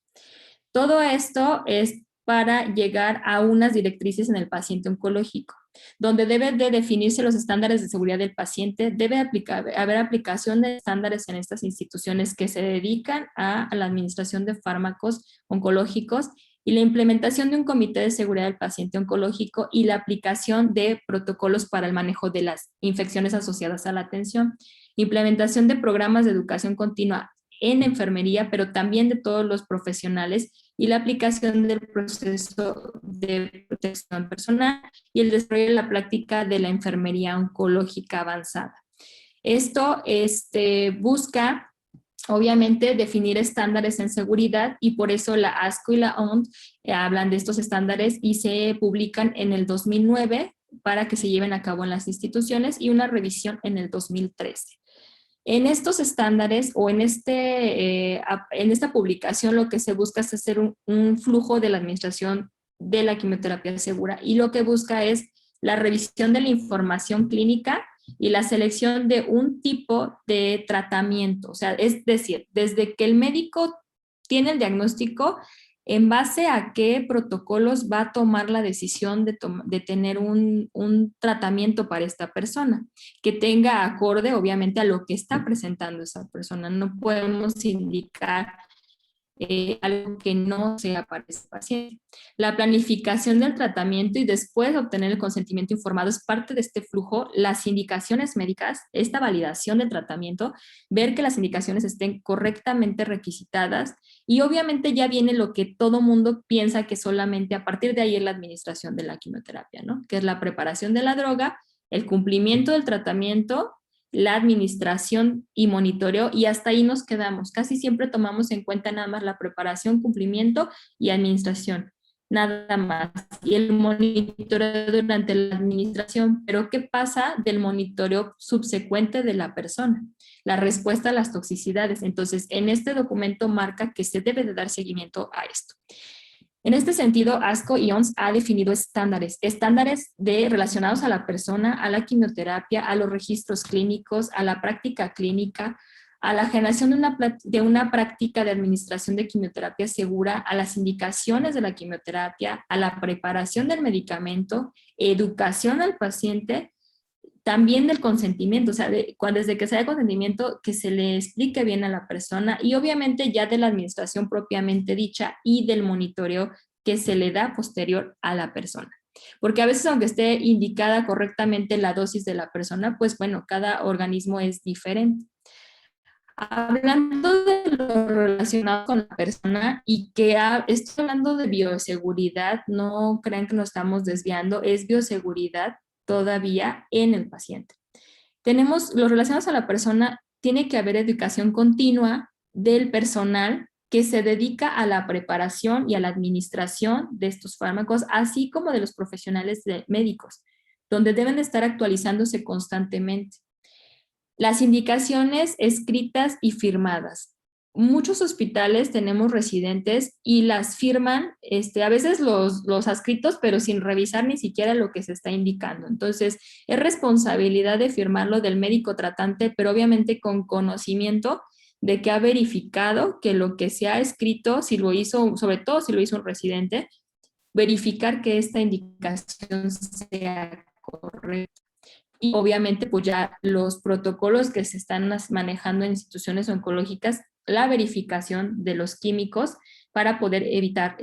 Todo esto es para llegar a unas directrices en el paciente oncológico, donde debe de definirse los estándares de seguridad del paciente, debe haber aplicación de estándares en estas instituciones que se dedican a la administración de fármacos oncológicos y la implementación de un comité de seguridad del paciente oncológico y la aplicación de protocolos para el manejo de las infecciones asociadas a la atención, implementación de programas de educación continua en enfermería, pero también de todos los profesionales y la aplicación del proceso de protección personal y el desarrollo de la práctica de la enfermería oncológica avanzada. Esto busca, obviamente, definir estándares en seguridad y por eso la ASCO y la OMS hablan de estos estándares y se publican en el 2009 para que se lleven a cabo en las instituciones y una revisión en el 2013. En estos estándares o en esta publicación lo que se busca es hacer un flujo de la administración de la quimioterapia segura y lo que busca es la revisión de la información clínica y la selección de un tipo de tratamiento. O sea, es decir, desde que el médico tiene el diagnóstico, en base a qué protocolos va a tomar la decisión de tener un tratamiento para esta persona, que tenga acorde obviamente a lo que está presentando esa persona. No podemos indicar algo que no sea para ese paciente. La planificación del tratamiento y después obtener el consentimiento informado es parte de este flujo. Las indicaciones médicas, esta validación del tratamiento, ver que las indicaciones estén correctamente requisitadas y obviamente ya viene lo que todo mundo piensa que solamente a partir de ahí es la administración de la quimioterapia, ¿no? Que es la preparación de la droga, el cumplimiento del tratamiento, la administración y monitoreo y hasta ahí nos quedamos. Casi siempre tomamos en cuenta nada más la preparación, cumplimiento y administración, nada más. Y el monitoreo durante la administración, pero ¿qué pasa del monitoreo subsecuente de la persona? La respuesta a las toxicidades. Entonces, en este documento marca que se debe de dar seguimiento a esto. En este sentido, ASCO y OMS ha definido estándares relacionados a la persona, a la quimioterapia, a los registros clínicos, a la práctica clínica, a la generación de una práctica de administración de quimioterapia segura, a las indicaciones de la quimioterapia, a la preparación del medicamento, educación al paciente, también del consentimiento, o sea, desde que sea consentimiento, que se le explique bien a la persona y obviamente ya de la administración propiamente dicha y del monitoreo que se le da posterior a la persona. Porque a veces, aunque esté indicada correctamente la dosis de la persona, pues bueno, cada organismo es diferente. Hablando de lo relacionado con la persona y que estoy hablando de bioseguridad, no crean que nos estamos desviando, es bioseguridad todavía en el paciente. Tenemos los relacionados a la persona, tiene que haber educación continua del personal que se dedica a la preparación y a la administración de estos fármacos, así como de los profesionales médicos, donde deben de estar actualizándose constantemente. Las indicaciones escritas y firmadas. Muchos hospitales tenemos residentes y las firman, a veces los adscritos, pero sin revisar ni siquiera lo que se está indicando. Entonces, es responsabilidad de firmarlo del médico tratante, pero obviamente con conocimiento de que ha verificado que lo que se ha escrito, si lo hizo, sobre todo si lo hizo un residente, verificar que esta indicación sea correcta. Y obviamente, pues ya los protocolos que se están manejando en instituciones oncológicas, la verificación de los químicos para poder evitar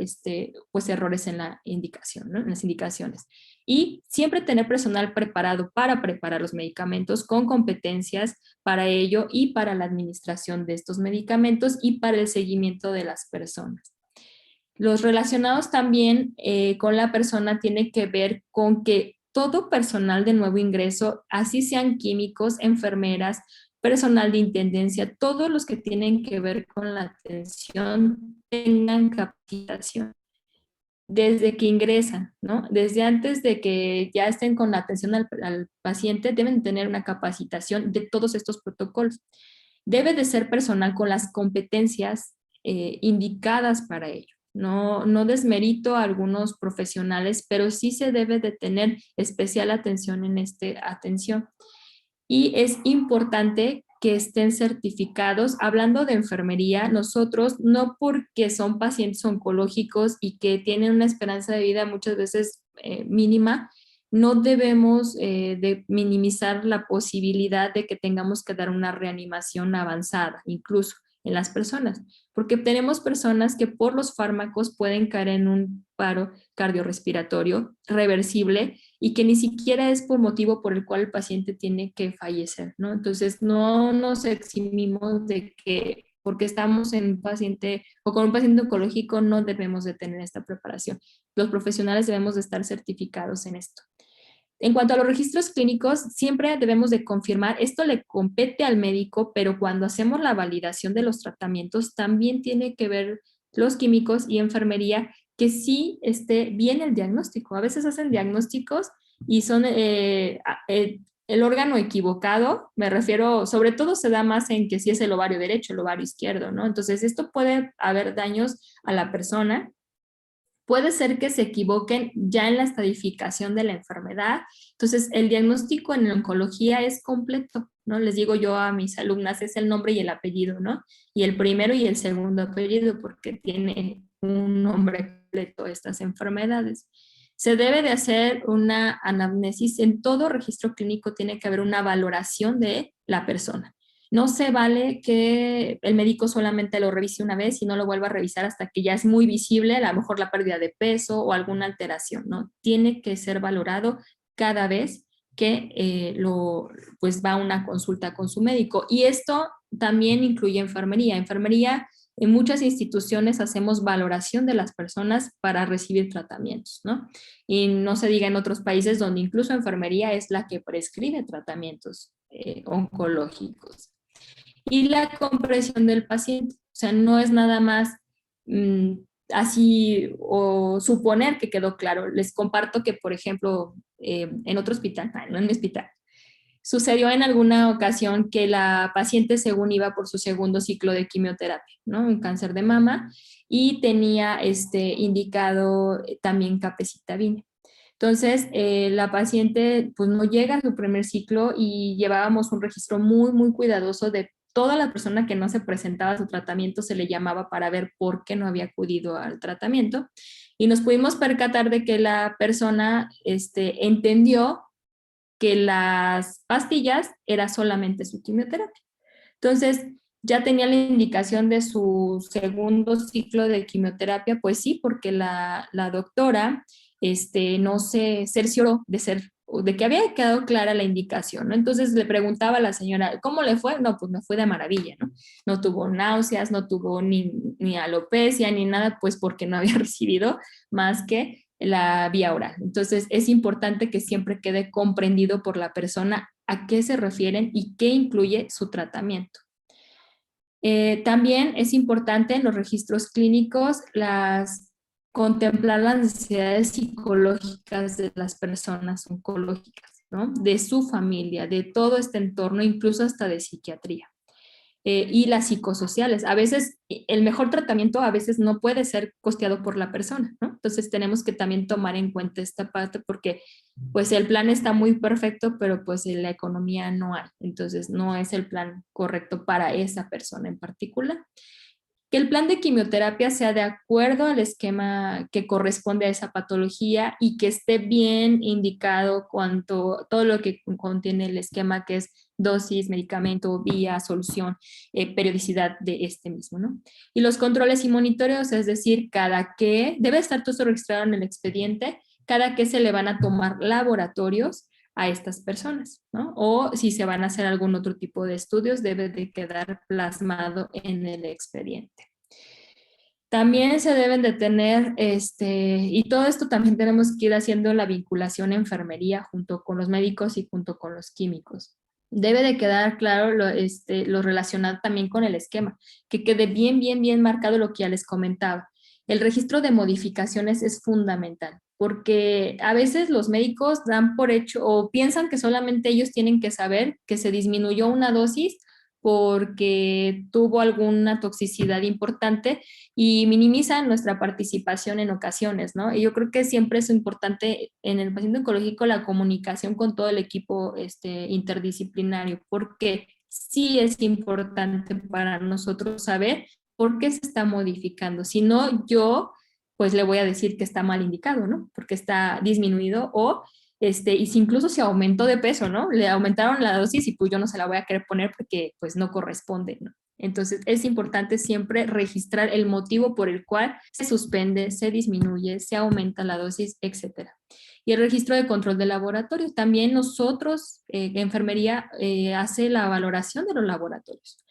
pues errores en la indicación, ¿no? En las indicaciones. Y siempre tener personal preparado para preparar los medicamentos con competencias para ello y para la administración de estos medicamentos y para el seguimiento de las personas. Los relacionados también con la persona tiene que ver con que todo personal de nuevo ingreso, así sean químicos, enfermeras, personal de intendencia, todos los que tienen que ver con la atención tengan capacitación desde que ingresan, ¿no? Desde antes de que ya estén con la atención al paciente, deben tener una capacitación de todos estos protocolos. Debe de ser personal con las competencias indicadas para ello. No desmerito a algunos profesionales, pero sí se debe de tener especial atención en atención. Y es importante que estén certificados. Hablando de enfermería, nosotros no porque son pacientes oncológicos y que tienen una esperanza de vida muchas veces mínima, no debemos de minimizar la posibilidad de que tengamos que dar una reanimación avanzada, incluso en las personas, porque tenemos personas que por los fármacos pueden caer en un paro cardiorrespiratorio reversible y que ni siquiera es por motivo por el cual el paciente tiene que fallecer, ¿no? Entonces, no nos eximimos de que porque estamos en un paciente o con un paciente oncológico no debemos de tener esta preparación. Los profesionales debemos de estar certificados en esto. En cuanto a los registros clínicos, siempre debemos de confirmar, esto le compete al médico, pero cuando hacemos la validación de los tratamientos, también tiene que ver los químicos y enfermería que sí esté bien el diagnóstico. A veces hacen diagnósticos y son el órgano equivocado, me refiero, sobre todo se da más en que si es el ovario derecho, el ovario izquierdo, ¿no? Entonces, esto puede haber daños a la persona. Puede ser que se equivoquen ya en la estadificación de la enfermedad. Entonces, el diagnóstico en oncología es completo, ¿no? Les digo yo a mis alumnas, es el nombre y el apellido, ¿no? Y el primero y el segundo apellido, porque tiene un nombre completo estas enfermedades. Se debe de hacer una anamnesis. En todo registro clínico tiene que haber una valoración de la persona. No se vale que el médico solamente lo revise una vez y no lo vuelva a revisar hasta que ya es muy visible, a lo mejor la pérdida de peso o alguna alteración, ¿no? Tiene que ser valorado cada vez que pues va a una consulta con su médico. Y esto también incluye enfermería. Enfermería, en muchas instituciones hacemos valoración de las personas para recibir tratamientos, ¿no? Y no se diga en otros países donde incluso enfermería es la que prescribe tratamientos oncológicos. Y la comprensión del paciente, o sea, no es nada más así o suponer que quedó claro. Les comparto que, por ejemplo, en otro hospital, no en mi hospital, sucedió en alguna ocasión que la paciente según iba por su segundo ciclo de quimioterapia, ¿no? Un cáncer de mama y tenía indicado también capecitabina. Entonces, la paciente pues no llega a su primer ciclo y llevábamos un registro muy, muy cuidadoso de toda la persona que no se presentaba a su tratamiento, se le llamaba para ver por qué no había acudido al tratamiento. Y nos pudimos percatar de que la persona entendió que las pastillas era solamente su quimioterapia. Entonces, ya tenía la indicación de su segundo ciclo de quimioterapia, pues sí, porque la doctora no se cercioró de que había quedado clara la indicación, ¿no? Entonces le preguntaba a la señora, ¿cómo le fue? No, pues me fue de maravilla, ¿no? No tuvo náuseas, no tuvo ni alopecia, ni nada, pues porque no había recibido más que la vía oral. Entonces es importante que siempre quede comprendido por la persona a qué se refieren y qué incluye su tratamiento. También es importante en los registros clínicos contemplar las necesidades psicológicas de las personas oncológicas, ¿no? De su familia, de todo este entorno, incluso hasta de psiquiatría. Y las psicosociales. A veces el mejor tratamiento a veces no puede ser costeado por la persona, ¿no? Entonces tenemos que también tomar en cuenta esta parte porque pues el plan está muy perfecto, pero pues en la economía no hay. Entonces no es el plan correcto para esa persona en particular. Que el plan de quimioterapia sea de acuerdo al esquema que corresponde a esa patología y que esté bien indicado todo lo que contiene el esquema, que es dosis, medicamento, vía, solución, periodicidad de este mismo, ¿no? Y los controles y monitoreos, es decir, cada que debe estar todo registrado en el expediente, cada que se le van a tomar laboratorios a estas personas, ¿no? O si se van a hacer algún otro tipo de estudios, debe de quedar plasmado en el expediente. También se deben de tener, y todo esto también tenemos que ir haciendo la vinculación enfermería junto con los médicos y junto con los químicos. Debe de quedar claro lo relacionado también con el esquema, que quede bien marcado lo que ya les comentaba. El registro de modificaciones es fundamental, porque a veces los médicos dan por hecho o piensan que solamente ellos tienen que saber que se disminuyó una dosis porque tuvo alguna toxicidad importante y minimizan nuestra participación en ocasiones, ¿no? Y yo creo que siempre es importante en el paciente oncológico la comunicación con todo el equipo interdisciplinario, porque sí es importante para nosotros saber por qué se está modificando. Si no, yo pues le voy a decir que está mal indicado, ¿no? Porque está disminuido o y si incluso se aumentó de peso, ¿no? Le aumentaron la dosis y pues yo no se la voy a querer poner porque pues no corresponde, ¿no? Entonces es importante siempre registrar el motivo por el cual se suspende, se disminuye, se aumenta la dosis, etcétera. Y el registro de control de laboratorio. También nosotros, enfermería, hace la valoración de los laboratorios.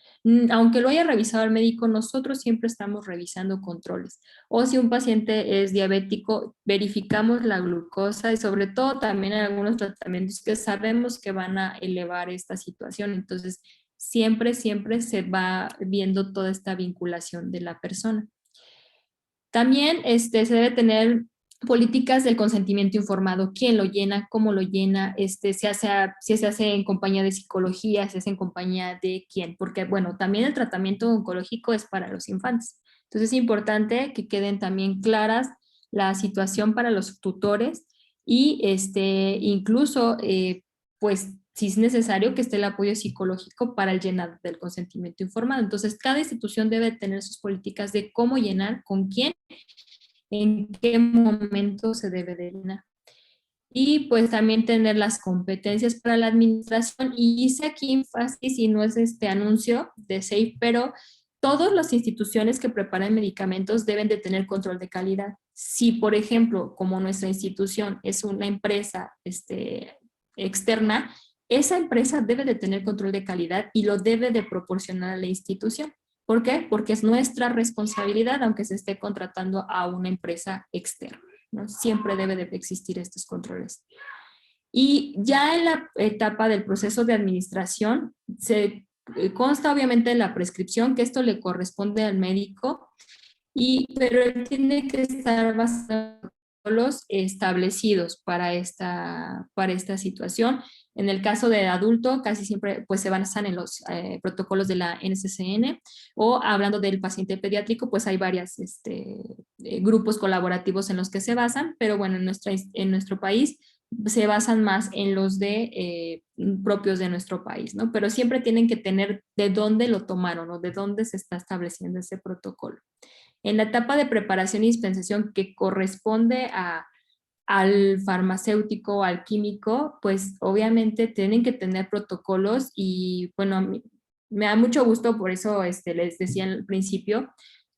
Aunque lo haya revisado el médico, nosotros siempre estamos revisando controles. O si un paciente es diabético, verificamos la glucosa y sobre todo también en algunos tratamientos que sabemos que van a elevar esta situación. Entonces, siempre se va viendo toda esta vinculación de la persona. También se debe tener políticas del consentimiento informado, quién lo llena, cómo lo llena, si se hace en compañía de psicología, si se hace en compañía de quién, porque bueno, también el tratamiento oncológico es para los infantes. Entonces es importante que queden también claras la situación para los tutores y incluso pues si es necesario que esté el apoyo psicológico para el llenado del consentimiento informado. Entonces cada institución debe tener sus políticas de cómo llenar, con quién, en qué momento se debe de llenar. Y pues también tener las competencias para la administración. Y hice aquí énfasis, y no es este anuncio de SAFE, pero todas las instituciones que preparan medicamentos deben de tener control de calidad. Si, por ejemplo, como nuestra institución es una empresa externa, esa empresa debe de tener control de calidad y lo debe de proporcionar a la institución. ¿Por qué? Porque es nuestra responsabilidad, aunque se esté contratando a una empresa externa, ¿no? Siempre debe de existir estos controles. Y ya en la etapa del proceso de administración, se consta obviamente la prescripción, que esto le corresponde al médico, pero él tiene que estar basado en los establecidos para esta situación. En el caso de adulto, casi siempre pues, se basan en los protocolos de la NCCN, o hablando del paciente pediátrico, pues hay varios grupos colaborativos en los que se basan, pero bueno, en nuestro país se basan más en los propios de nuestro país, ¿no? Pero siempre tienen que tener de dónde lo tomaron o de dónde se está estableciendo ese protocolo. En la etapa de preparación y dispensación que corresponde a al farmacéutico, al químico, pues obviamente tienen que tener protocolos y bueno, me da mucho gusto, por eso les decía al principio,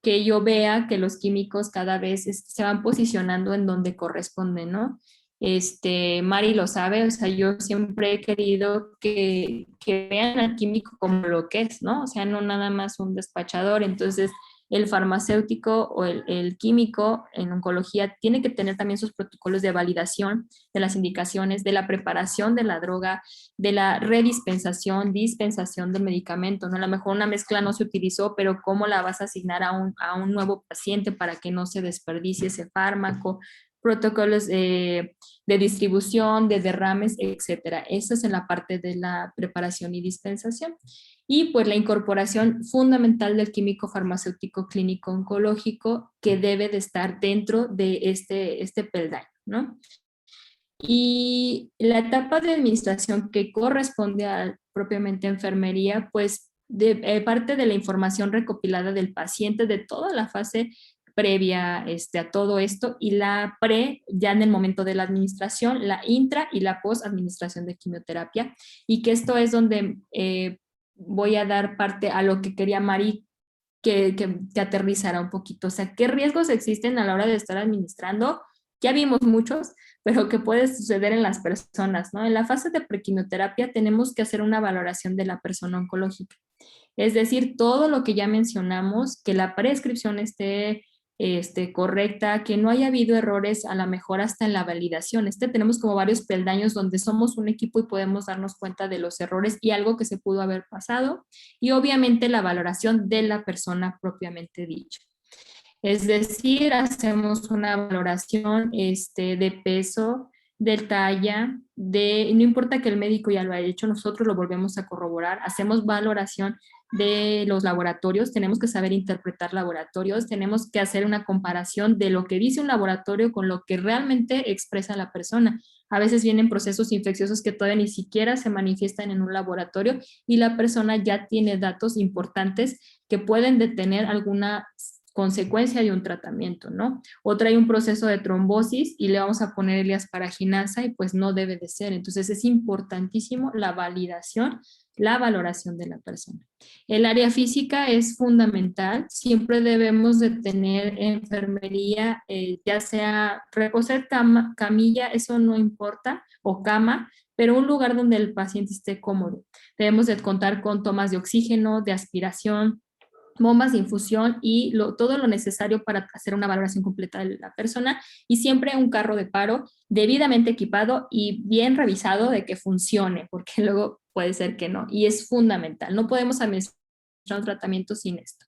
que yo vea que los químicos cada vez se van posicionando en donde corresponden, ¿no? Mari lo sabe, o sea, yo siempre he querido que vean al químico como lo que es, ¿no? O sea, no nada más un despachador. Entonces, el farmacéutico o el químico en oncología tiene que tener también sus protocolos de validación de las indicaciones, de la preparación de la droga, de la redispensación, dispensación del medicamento, ¿no? A lo mejor una mezcla no se utilizó, pero ¿cómo la vas a asignar a un nuevo paciente para que no se desperdicie ese fármaco? Protocolos de distribución, de derrames, etcétera. Eso es en la parte de la preparación y dispensación. Y pues la incorporación fundamental del químico farmacéutico clínico oncológico que debe de estar dentro de este peldaño, ¿no? Y la etapa de administración que corresponde a propiamente enfermería, pues parte de la información recopilada del paciente de toda la fase previa a todo esto y la pre ya en el momento de la administración, la intra y la post administración de quimioterapia y que esto es donde voy a dar parte a lo que quería Mari que aterrizara un poquito, o sea, qué riesgos existen a la hora de estar administrando, ya vimos muchos, pero qué puede suceder en las personas, ¿no? En la fase de prequimioterapia tenemos que hacer una valoración de la persona oncológica. Es decir, todo lo que ya mencionamos, que la prescripción esté correcta, que no haya habido errores a lo mejor hasta en la validación. Tenemos como varios peldaños donde somos un equipo y podemos darnos cuenta de los errores y algo que se pudo haber pasado. Y obviamente la valoración de la persona propiamente dicha. Es decir, hacemos una valoración de peso, de talla, no importa que el médico ya lo haya hecho, nosotros lo volvemos a corroborar, hacemos valoración de los laboratorios, tenemos que saber interpretar laboratorios, tenemos que hacer una comparación de lo que dice un laboratorio con lo que realmente expresa la persona. A veces vienen procesos infecciosos que todavía ni siquiera se manifiestan en un laboratorio y la persona ya tiene datos importantes que pueden detener alguna consecuencia de un tratamiento, ¿no? O trae un proceso de trombosis y le vamos a poner el asparaginasa y pues no debe de ser. Entonces es importantísimo la validación, la valoración de la persona. El área física es fundamental. Siempre debemos de tener enfermería, ya sea recoger camilla, eso no importa, o cama, pero un lugar donde el paciente esté cómodo. Debemos de contar con tomas de oxígeno, de aspiración, bombas de infusión y todo lo necesario para hacer una valoración completa de la persona y siempre un carro de paro debidamente equipado y bien revisado de que funcione, porque luego puede ser que no. Y es fundamental. No podemos administrar un tratamiento sin esto.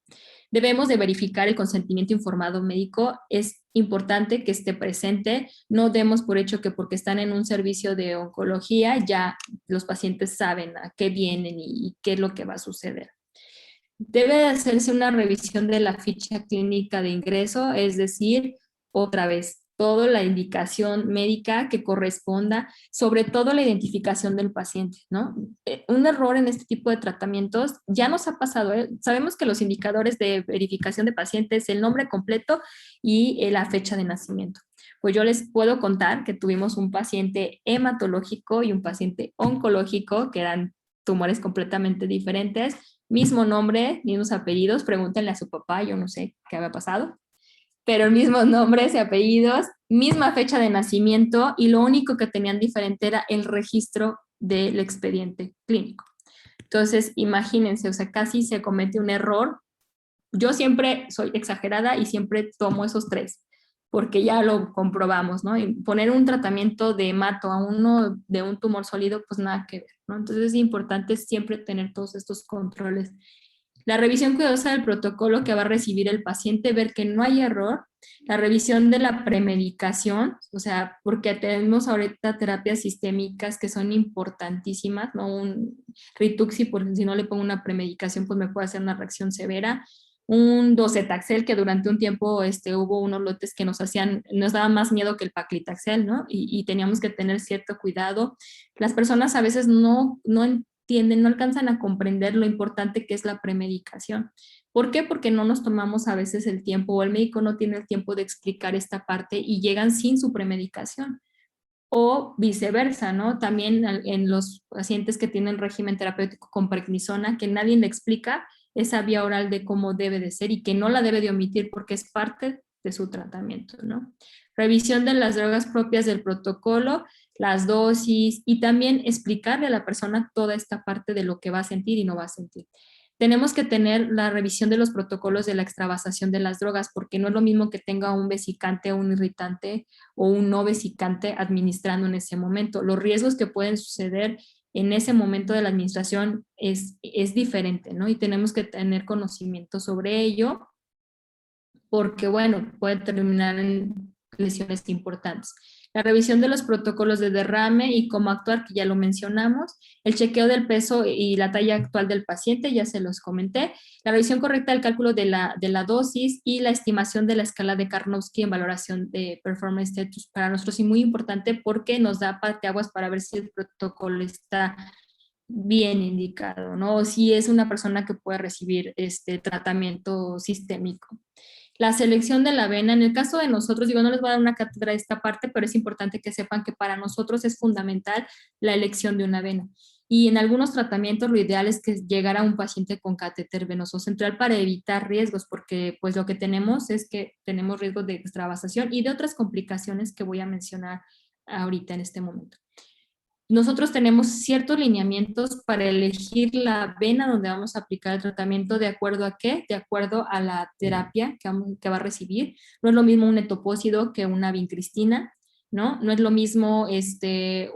Debemos de verificar el consentimiento informado médico. Es importante que esté presente. No demos por hecho que porque están en un servicio de oncología ya los pacientes saben a qué vienen y qué es lo que va a suceder. Debe hacerse una revisión de la ficha clínica de ingreso, es decir, otra vez, toda la indicación médica que corresponda, sobre todo la identificación del paciente, ¿no? Un error en este tipo de tratamientos ya nos ha pasado, ¿eh? Sabemos que los indicadores de verificación de pacientes, el nombre completo y la fecha de nacimiento. Pues yo les puedo contar que tuvimos un paciente hematológico y un paciente oncológico, que eran tumores completamente diferentes, mismo nombre, mismos apellidos, pregúntenle a su papá, yo no sé qué había pasado, pero mismos nombres y apellidos, misma fecha de nacimiento y lo único que tenían diferente era el registro del expediente clínico. Entonces, imagínense, o sea, casi se comete un error. Yo siempre soy exagerada y siempre tomo esos tres, porque ya lo comprobamos, ¿no? Y poner un tratamiento de hemato a uno de un tumor sólido, pues nada que ver, ¿no? Entonces es importante siempre tener todos estos controles. La revisión cuidadosa del protocolo que va a recibir el paciente, ver que no hay error. La revisión de la premedicación, o sea, porque tenemos ahorita terapias sistémicas que son importantísimas, ¿no? Un Rituxi, porque si no le pongo una premedicación, pues me puede hacer una reacción severa. Un docetaxel, que durante un tiempo hubo unos lotes que nos daban más miedo que el paclitaxel, ¿no? Y teníamos que tener cierto cuidado. Las personas a veces no no alcanzan a comprender lo importante que es la premedicación. ¿Por qué? Porque no nos tomamos a veces el tiempo o el médico no tiene el tiempo de explicar esta parte y llegan sin su premedicación. O viceversa, ¿no? También en los pacientes que tienen régimen terapéutico con prednisona, que nadie le explica esa vía oral de cómo debe de ser y que no la debe de omitir porque es parte de su tratamiento, ¿no? Revisión de las drogas propias del protocolo, las dosis y también explicarle a la persona toda esta parte de lo que va a sentir y no va a sentir. Tenemos que tener la revisión de los protocolos de la extravasación de las drogas, porque no es lo mismo que tenga un vesicante o un irritante o un no vesicante administrando en ese momento. Los riesgos que pueden suceder en ese momento de la administración es diferente, ¿no? Y tenemos que tener conocimiento sobre ello, porque, bueno, puede terminar en lesiones importantes. La revisión de los protocolos de derrame y cómo actuar, que ya lo mencionamos, el chequeo del peso y la talla actual del paciente, ya se los comenté, la revisión correcta del cálculo de la dosis y la estimación de la escala de Karnowski en valoración de performance status para nosotros y muy importante porque nos da parteaguas para ver si el protocolo está bien indicado, ¿no? O si es una persona que puede recibir este tratamiento sistémico. La selección de la vena, en el caso de nosotros, digo, no les voy a dar una cátedra de esta parte, pero es importante que sepan que para nosotros es fundamental la elección de una vena. Y en algunos tratamientos lo ideal es que llegara un paciente con catéter venoso central para evitar riesgos, porque pues lo que tenemos es que tenemos riesgos de extravasación y de otras complicaciones que voy a mencionar ahorita en este momento. Nosotros tenemos ciertos lineamientos para elegir la vena donde vamos a aplicar el tratamiento, ¿de acuerdo a qué? De acuerdo a la terapia que va a recibir. No es lo mismo un etopósido que una vincristina, ¿no? No es lo mismo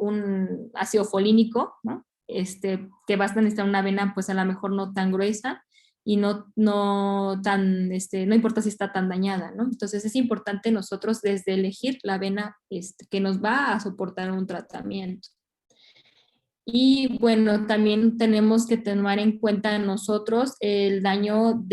un ácido folínico, ¿no? Que vas a necesitar una vena, pues a lo mejor no tan gruesa y no tan, no importa si está tan dañada, ¿no? Entonces es importante nosotros desde elegir la vena que nos va a soportar un tratamiento. Y bueno, también tenemos que tomar en cuenta nosotros el daño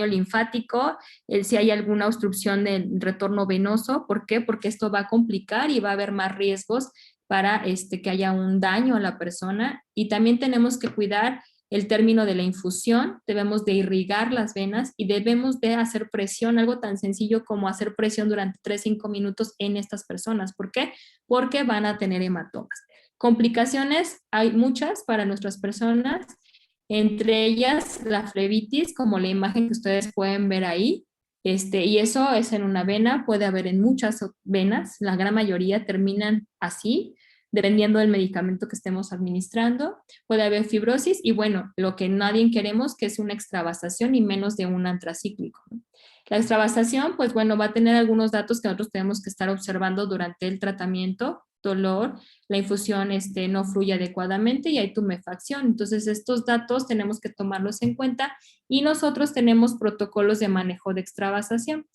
linfático, si hay alguna obstrucción del retorno venoso. ¿Por qué? Porque esto va a complicar y va a haber más riesgos para que haya un daño a la persona. Y también tenemos que cuidar el término de la infusión, debemos de irrigar las venas y debemos de hacer presión, algo tan sencillo como hacer presión durante 3-5 minutos en estas personas. ¿Por qué? Porque van a tener hematomas. Complicaciones hay muchas para nuestras personas, entre ellas la flebitis, como la imagen que ustedes pueden ver ahí, y eso es en una vena, puede haber en muchas venas, la gran mayoría terminan así, dependiendo del medicamento que estemos administrando, puede haber fibrosis y bueno, lo que nadie queremos que es una extravasación y menos de un antracíclico. La extravasación, pues bueno, va a tener algunos datos que nosotros tenemos que estar observando durante el tratamiento, dolor, la infusión no fluye adecuadamente y hay tumefacción. Entonces, estos datos tenemos que tomarlos en cuenta y nosotros tenemos protocolos de manejo de extravasación.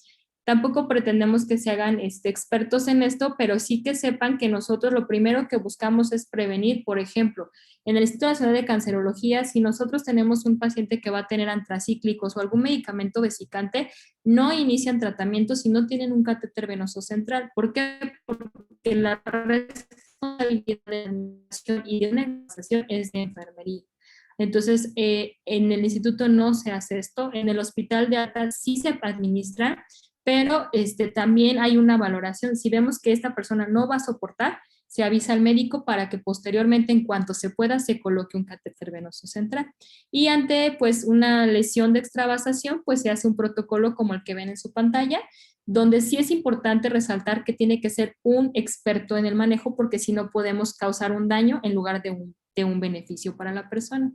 Tampoco pretendemos que se hagan expertos en esto, pero sí que sepan que nosotros lo primero que buscamos es prevenir. Por ejemplo, en el Instituto Nacional de Cancerología, si nosotros tenemos un paciente que va a tener antracíclicos o algún medicamento vesicante, no inician tratamiento si no tienen un catéter venoso central. ¿Por qué? Porque la responsabilidad de la administración y de una extravasación es de enfermería. Entonces, en el instituto no se hace esto, en el hospital de alta sí se administra, pero también hay una valoración. Si vemos que esta persona no va a soportar, se avisa al médico para que posteriormente, en cuanto se pueda, se coloque un catéter venoso central. Y ante pues una lesión de extravasación, pues se hace un protocolo como el que ven en su pantalla, donde sí es importante resaltar que tiene que ser un experto en el manejo, porque si no podemos causar un daño en lugar de un beneficio para la persona.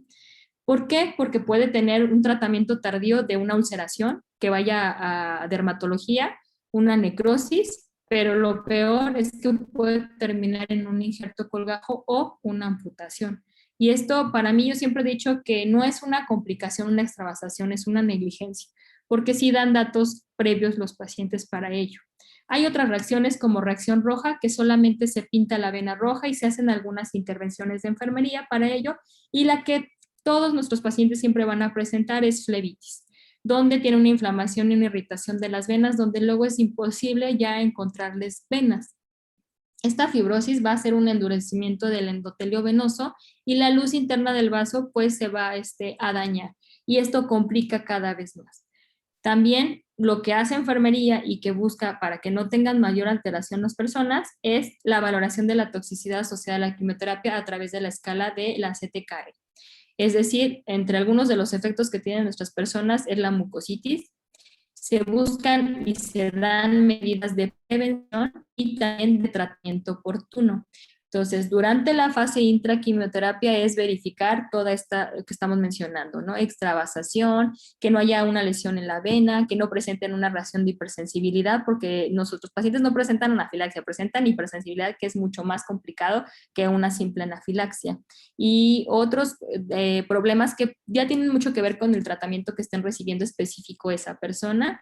¿Por qué? Porque puede tener un tratamiento tardío de una ulceración que vaya a dermatología, una necrosis, pero lo peor es que puede terminar en un injerto colgajo o una amputación. Y esto para mí yo siempre he dicho que no es una complicación, una extravasación, es una negligencia, porque sí dan datos previos los pacientes para ello. Hay otras reacciones como reacción roja, que solamente se pinta la vena roja y se hacen algunas intervenciones de enfermería para ello, y la que todos nuestros pacientes siempre van a presentar es flebitis, donde tiene una inflamación y una irritación de las venas, donde luego es imposible ya encontrarles venas. Esta fibrosis va a ser un endurecimiento del endotelio venoso y la luz interna del vaso pues se va a dañar y esto complica cada vez más. También lo que hace enfermería y que busca para que no tengan mayor alteración las personas es la valoración de la toxicidad asociada a la quimioterapia a través de la escala de la CTKE. Es decir, entre algunos de los efectos que tienen nuestras personas es la mucositis. Se buscan y se dan medidas de prevención y también de tratamiento oportuno. Entonces, durante la fase intraquimioterapia es verificar toda esta que estamos mencionando, ¿no? Extravasación, que no haya una lesión en la vena, que no presenten una reacción de hipersensibilidad, porque nuestros pacientes no presentan anafilaxia, presentan hipersensibilidad, que es mucho más complicado que una simple anafilaxia. Y otros problemas que ya tienen mucho que ver con el tratamiento que estén recibiendo específico esa persona,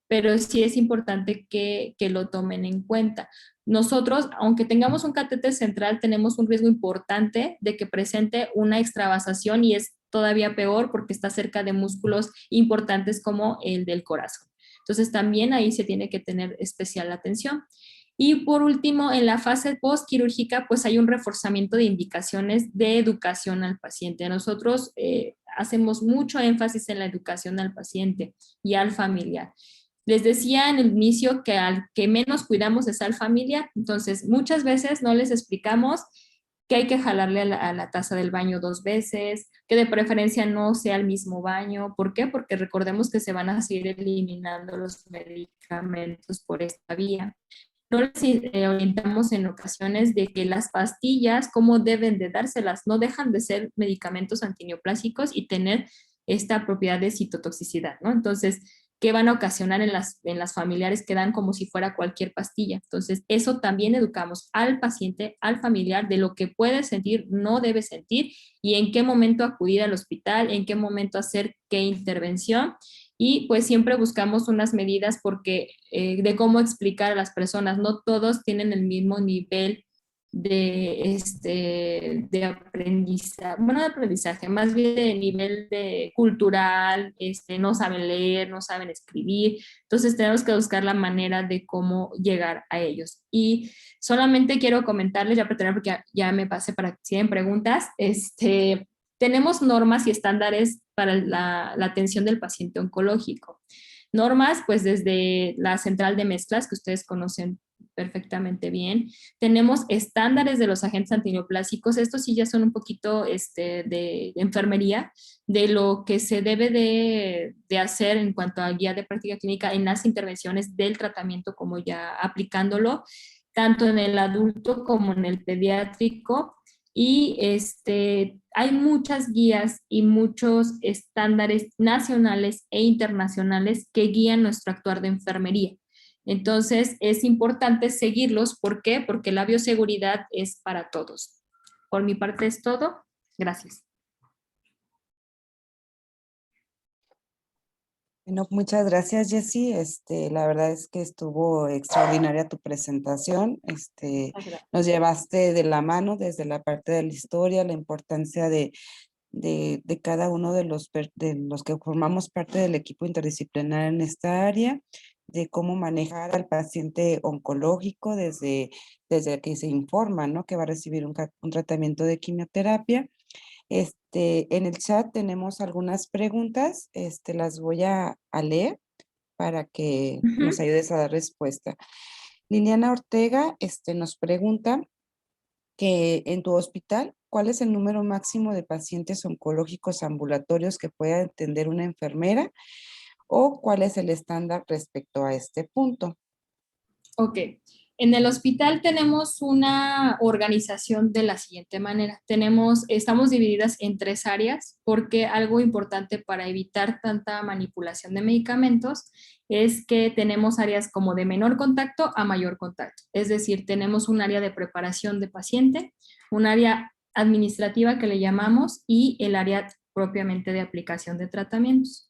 pero sí es importante que lo tomen en cuenta. Nosotros, aunque tengamos un catéter central, tenemos un riesgo importante de que presente una extravasación y es todavía peor porque está cerca de músculos importantes como el del corazón. Entonces también ahí se tiene que tener especial atención. Y por último, en la fase postquirúrgica, pues hay un reforzamiento de indicaciones de educación al paciente. Nosotros hacemos mucho énfasis en la educación al paciente y al familiar. Les decía en el inicio que al que menos cuidamos es al familiar, entonces muchas veces no les explicamos que hay que jalarle a la taza del baño 2 veces, que de preferencia no sea el mismo baño. ¿Por qué? Porque recordemos que se van a seguir eliminando los medicamentos por esta vía. No les orientamos en ocasiones de que las pastillas, cómo deben de dárselas, no dejan de ser medicamentos antineoplásicos y tener esta propiedad de citotoxicidad, ¿no? Entonces, ¿qué van a ocasionar en las familiares que dan como si fuera cualquier pastilla? Entonces, eso también educamos al paciente, al familiar, de lo que puede sentir, no debe sentir y en qué momento acudir al hospital, en qué momento hacer qué intervención y pues siempre buscamos unas medidas porque de cómo explicar a las personas, no todos tienen el mismo nivel de aprendizaje, bueno, de aprendizaje, más bien de nivel de cultural, no saben leer, no saben escribir, entonces tenemos que buscar la manera de cómo llegar a ellos. Y solamente quiero comentarles, ya para terminar, porque ya me pasé para que si preguntas, tenemos normas y estándares para la atención del paciente oncológico. Normas, pues desde la central de mezclas, que ustedes conocen perfectamente bien. Tenemos estándares de los agentes antineoplásicos. Estos sí ya son un poquito de enfermería, de lo que se debe de hacer en cuanto a guía de práctica clínica en las intervenciones del tratamiento, como ya aplicándolo, tanto en el adulto como en el pediátrico y hay muchas guías y muchos estándares nacionales e internacionales que guían nuestro actuar de enfermería. Entonces, es importante seguirlos. ¿Por qué? Porque la bioseguridad es para todos. Por mi parte es todo. Gracias. Bueno, muchas gracias, Jessy. La verdad es que estuvo extraordinaria tu presentación. Nos llevaste de la mano desde la parte de la historia, la importancia de cada uno de los que formamos parte del equipo interdisciplinar en esta área, de cómo manejar al paciente oncológico desde que se informa, ¿no? Que va a recibir un tratamiento de quimioterapia. En el chat tenemos algunas preguntas, las voy a leer para que nos ayudes a dar respuesta. Liliana Ortega, nos pregunta que en tu hospital, ¿cuál es el número máximo de pacientes oncológicos ambulatorios que pueda atender una enfermera? ¿O cuál es el estándar respecto a este punto? Ok. En el hospital tenemos una organización de la siguiente manera. Estamos divididas en 3 áreas porque algo importante para evitar tanta manipulación de medicamentos es que tenemos áreas como de menor contacto a mayor contacto. Es decir, tenemos un área de preparación de paciente, un área administrativa que le llamamos y el área propiamente de aplicación de tratamientos.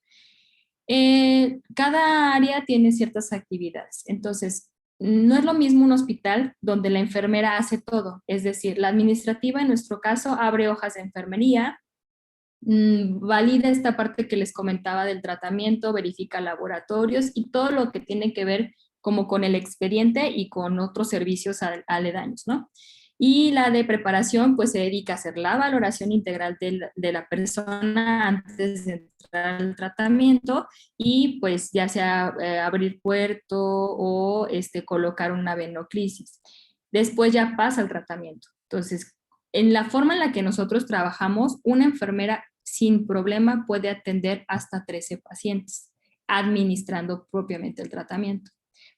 Cada área tiene ciertas actividades. Entonces, no es lo mismo un hospital donde la enfermera hace todo. Es decir, la administrativa en nuestro caso abre hojas de enfermería, valida esta parte que les comentaba del tratamiento, verifica laboratorios y todo lo que tiene que ver como con el expediente y con otros servicios aledaños, ¿no? Y la de preparación, pues se dedica a hacer la valoración integral de la persona antes de entrar al tratamiento y pues ya sea abrir puerto o colocar una venoclisis. Después ya pasa al tratamiento. Entonces, en la forma en la que nosotros trabajamos, una enfermera sin problema puede atender hasta 13 pacientes, administrando propiamente el tratamiento.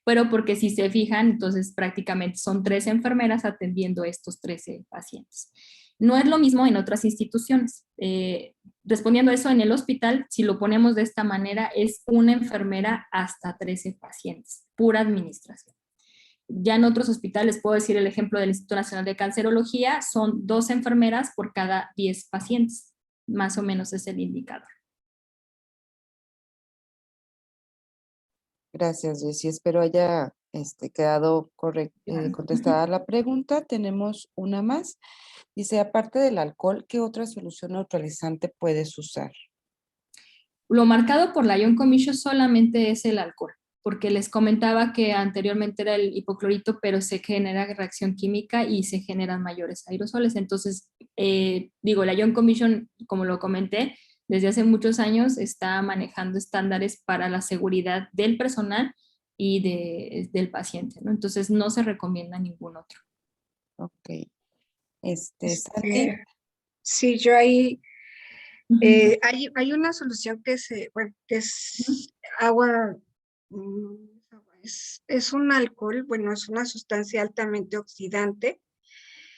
Pero porque si se fijan, entonces prácticamente son 13 enfermeras atendiendo estos 13 pacientes. No es lo mismo en otras instituciones. Respondiendo a eso, en el hospital, si lo ponemos de esta manera, es una enfermera hasta 13 pacientes, pura administración. Ya en otros hospitales, puedo decir el ejemplo del Instituto Nacional de Cancerología, son 2 enfermeras por cada 10 pacientes. Más o menos es el indicador. Gracias, Jessy. Espero haya quedado contestada la pregunta. Tenemos una más. Dice, aparte del alcohol, ¿qué otra solución neutralizante puedes usar? Lo marcado por la Ion Commission solamente es el alcohol, porque les comentaba que anteriormente era el hipoclorito, pero se genera reacción química y se generan mayores aerosoles. Entonces, la Ion Commission, como lo comenté, desde hace muchos años está manejando estándares para la seguridad del personal y del paciente, ¿no? Entonces, no se recomienda ningún otro. Ok. Sandy. Sí, yo ahí, hay una solución que es agua, es un alcohol, bueno, es una sustancia altamente oxidante.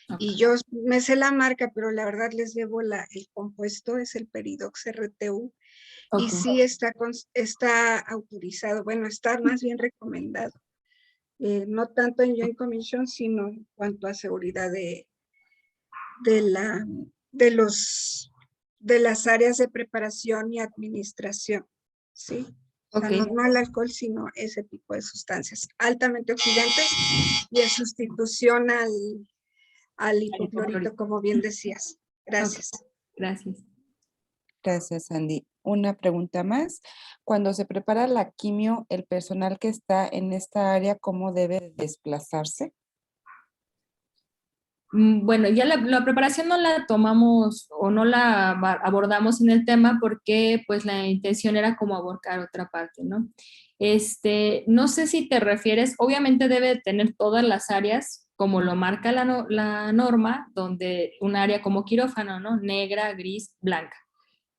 Okay. Y yo me sé la marca, pero la verdad les debo el compuesto, es el Peridox RTU. Okay. Y sí está autorizado, bueno, está más bien recomendado. No tanto en Joint Commission, sino en cuanto a seguridad de las áreas de preparación y administración, ¿sí? Okay. O sea, no el alcohol, sino ese tipo de sustancias altamente oxidantes y en sustitución al hipoclorito, como bien decías. Gracias. Okay. Gracias. Gracias, Sandy. Una pregunta más. Cuando se prepara la quimio, el personal que está en esta área, ¿cómo debe desplazarse? Bueno, ya la preparación no la tomamos o no la abordamos en el tema porque pues la intención era como abarcar otra parte, ¿no? No sé si te refieres, obviamente debe tener todas las áreas como lo marca la norma, donde un área como quirófano, ¿no? Negra, gris, blanca.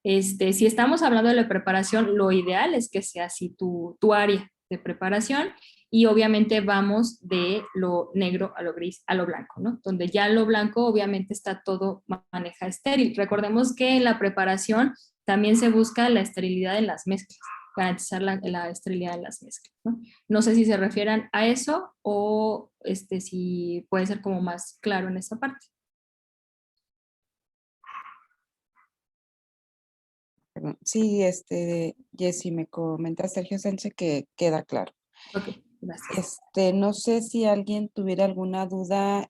Si estamos hablando de la preparación, lo ideal es que sea así tu área de preparación y obviamente vamos de lo negro a lo gris a lo blanco, ¿no? Donde ya lo blanco obviamente está todo maneja estéril. Recordemos que en la preparación también se busca la esterilidad en las mezclas, garantizar la esterilidad en las mezclas, ¿no? No sé si se refieran a eso o si puede ser como más claro en esa parte. Sí, Jessy, me comenta Sergio Sánchez que queda claro. Ok, gracias. No sé si alguien tuviera alguna duda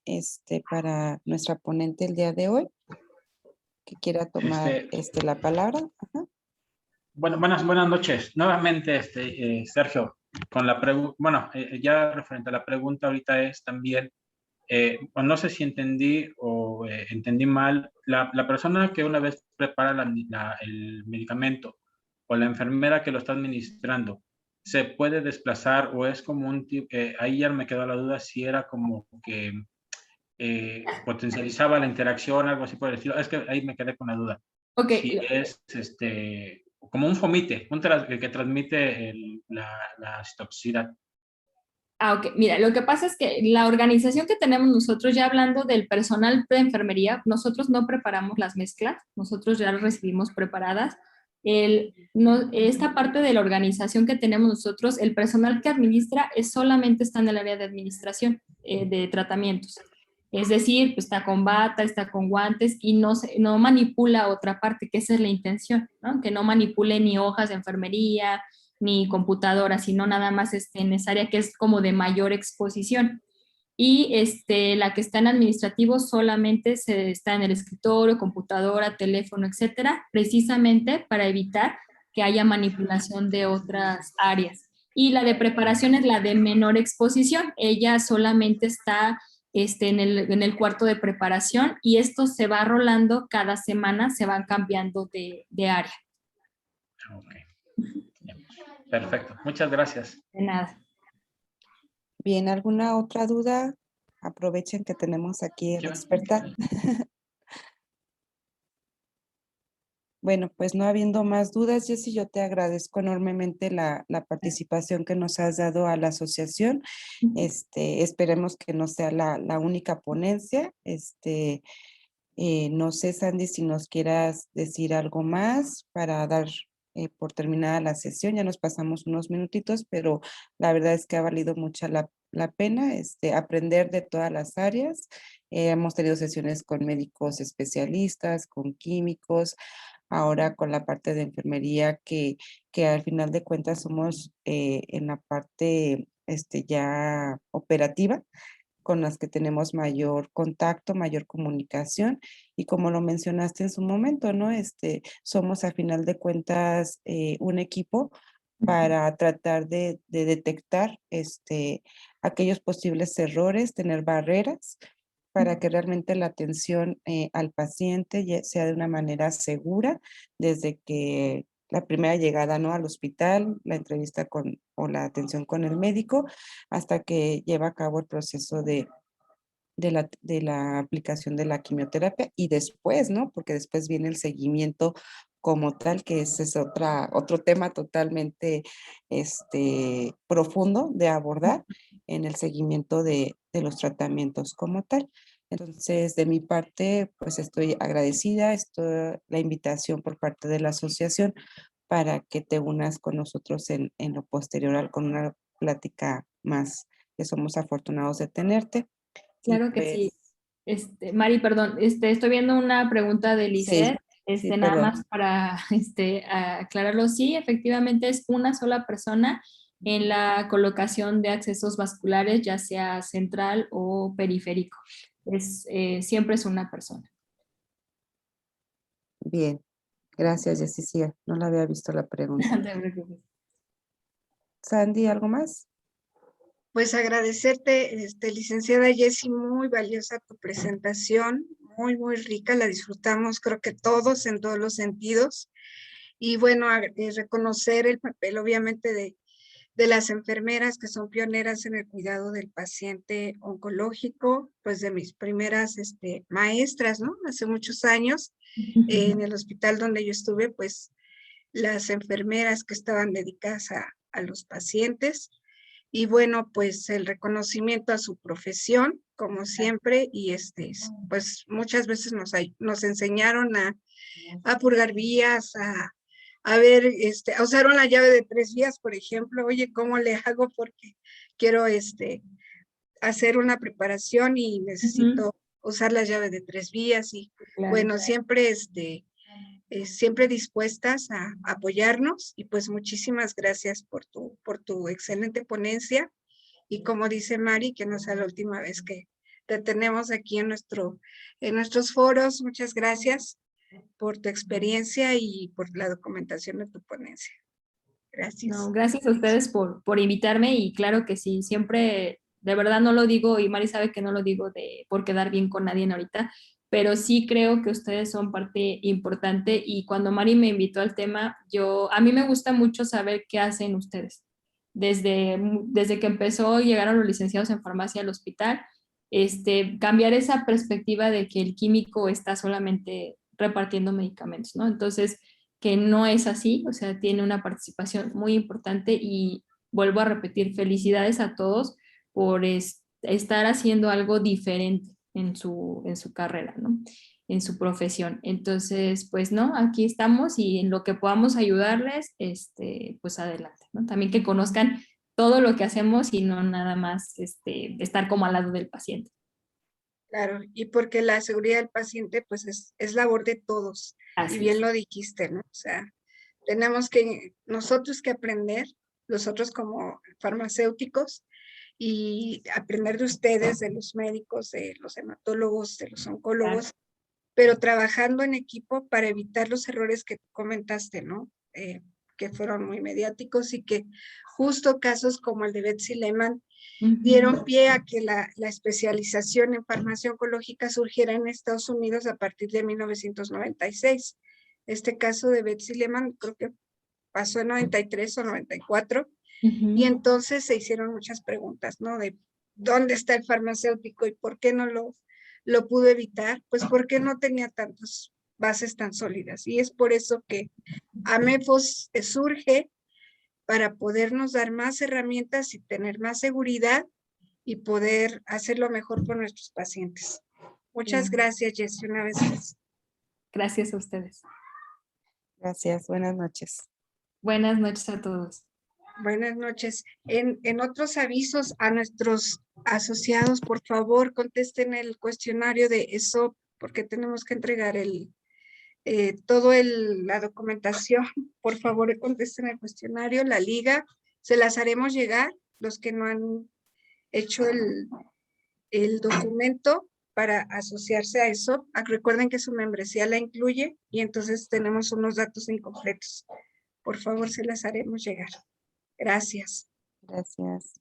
para nuestra ponente el día de hoy, que quiera tomar la palabra. Ajá. Bueno, buenas noches. Nuevamente, Sergio, con la pregunta, ya referente a la pregunta ahorita es también, no sé si entendí o entendí mal, la persona que una vez prepara el medicamento o la enfermera que lo está administrando, ¿se puede desplazar o es como un tipo, ahí ya me quedó la duda si era como que potencializaba la interacción, algo así por el estilo, es que ahí me quedé con la duda. Ok. Si es como un fomite, el que transmite la toxicidad. Ok. Mira, lo que pasa es que la organización que tenemos nosotros, ya hablando del personal de enfermería, nosotros no preparamos las mezclas, nosotros ya las recibimos preparadas. Esta parte de la organización que tenemos nosotros, el personal que administra solamente está en el área de administración de tratamientos. Es decir, pues está con bata, está con guantes y no manipula otra parte, que esa es la intención, ¿no? Que no manipule ni hojas de enfermería, ni computadora, sino nada más en esa área que es como de mayor exposición. Y la que está en administrativo solamente está en el escritorio, computadora, teléfono, etcétera, precisamente para evitar que haya manipulación de otras áreas. y la de preparación es la de menor exposición. Ella solamente está en el cuarto de preparación y esto se va rolando cada semana, se van cambiando de área. Ok. Perfecto. Muchas gracias. De nada. Bien, ¿alguna otra duda? Aprovechen que tenemos aquí a la experta. Bueno, pues no habiendo más dudas, Jessy, yo te agradezco enormemente la participación que nos has dado a la asociación. Esperemos que no sea la única ponencia. No sé, Sandy, si nos quieras decir algo más para dar por terminada la sesión. Ya nos pasamos unos minutitos, pero la verdad es que ha valido mucha la pena aprender de todas las áreas. Hemos tenido sesiones con médicos especialistas, con químicos, ahora con la parte de enfermería, que al final de cuentas somos en la parte ya operativa, con las que tenemos mayor contacto, mayor comunicación, y como lo mencionaste en su momento, ¿no? Somos a final de cuentas un equipo para tratar de detectar aquellos posibles errores, tener barreras para que realmente la atención al paciente sea de una manera segura desde que la primera llegada, ¿no?, al hospital, la entrevista o la atención con el médico, hasta que lleva a cabo el proceso de la aplicación de la quimioterapia y después, ¿no? Porque después viene el seguimiento como tal, que ese es otro tema totalmente profundo de abordar en el seguimiento de los tratamientos como tal. Entonces, de mi parte, pues estoy agradecida, la invitación por parte de la asociación para que te unas con nosotros en lo posterior, con una plática más, que somos afortunados de tenerte. Claro que sí. Mari, perdón, estoy viendo una pregunta de Lisette, sí, nada perdón. más para aclararlo. Sí, efectivamente es una sola persona en la colocación de accesos vasculares, ya sea central o periférico. Siempre es una persona. Bien, gracias, Jessy. Sí, no la había visto la pregunta. No te preocupes. Sandy, ¿algo más? Pues agradecerte, licenciada Jessy, muy valiosa tu presentación, muy, muy rica, la disfrutamos creo que todos en todos los sentidos. Y bueno, reconocer el papel obviamente de las enfermeras que son pioneras en el cuidado del paciente oncológico, pues de mis primeras maestras, ¿no? Hace muchos años, en el hospital donde yo estuve, pues las enfermeras que estaban dedicadas a los pacientes. Y bueno, pues el reconocimiento a su profesión, como siempre, y pues muchas veces nos enseñaron a purgar vías, a ver, a usar una llave de 3 vías, por ejemplo. Oye, ¿cómo le hago? Porque quiero hacer una preparación y necesito usar la llave de 3 vías. Y Claro. bueno, siempre siempre dispuestas a apoyarnos, y pues muchísimas gracias por tu excelente ponencia, y como dice Mari, que no sea la última vez que te tenemos aquí en nuestros foros. Muchas gracias por tu experiencia y por la documentación de tu ponencia. Gracias. No, gracias a ustedes por invitarme, y claro que sí, siempre, de verdad no lo digo, y Mari sabe que no lo digo por quedar bien con nadie ahorita, pero sí creo que ustedes son parte importante, y cuando Mari me invitó al tema, a mí me gusta mucho saber qué hacen ustedes. Desde que llegaron los licenciados en farmacia al hospital, cambiar esa perspectiva de que el químico está solamente repartiendo medicamentos, ¿no? Entonces, que no es así, o sea, tiene una participación muy importante, y vuelvo a repetir, felicidades a todos por estar haciendo algo diferente en su carrera, ¿no? En su profesión. Entonces, pues no, aquí estamos, y en lo que podamos ayudarles, pues adelante, ¿no? También que conozcan todo lo que hacemos y no nada más estar como al lado del paciente. Claro, y porque la seguridad del paciente pues es labor de todos. Así y bien es. lo dijiste, ¿no? O sea, tenemos nosotros que aprender, nosotros como farmacéuticos, y aprender de ustedes, de los médicos, de los hematólogos, de los oncólogos, pero trabajando en equipo para evitar los errores que comentaste, ¿no? que fueron muy mediáticos y que justo casos como el de Betsy Lehmann dieron pie a que la especialización en farmacia oncológica surgiera en Estados Unidos a partir de 1996. Este caso de Betsy Lehmann creo que pasó en 93 o 94, y entonces se hicieron muchas preguntas, ¿no? De dónde está el farmacéutico y por qué no lo pudo evitar, pues porque no tenía tantas bases tan sólidas. Y es por eso que AMEFOS surge para podernos dar más herramientas y tener más seguridad y poder hacerlo mejor con nuestros pacientes. Muchas gracias, Jessie, una vez más. Gracias a ustedes. Gracias, buenas noches. Buenas noches a todos. Buenas noches. En otros avisos a nuestros asociados, por favor, contesten el cuestionario de ESOP, porque tenemos que entregar la documentación. Por favor, contesten el cuestionario, la liga, se las haremos llegar, los que no han hecho el documento para asociarse a ESOP. Recuerden que su membresía la incluye y entonces tenemos unos datos incompletos. Por favor, se las haremos llegar. Gracias. Gracias.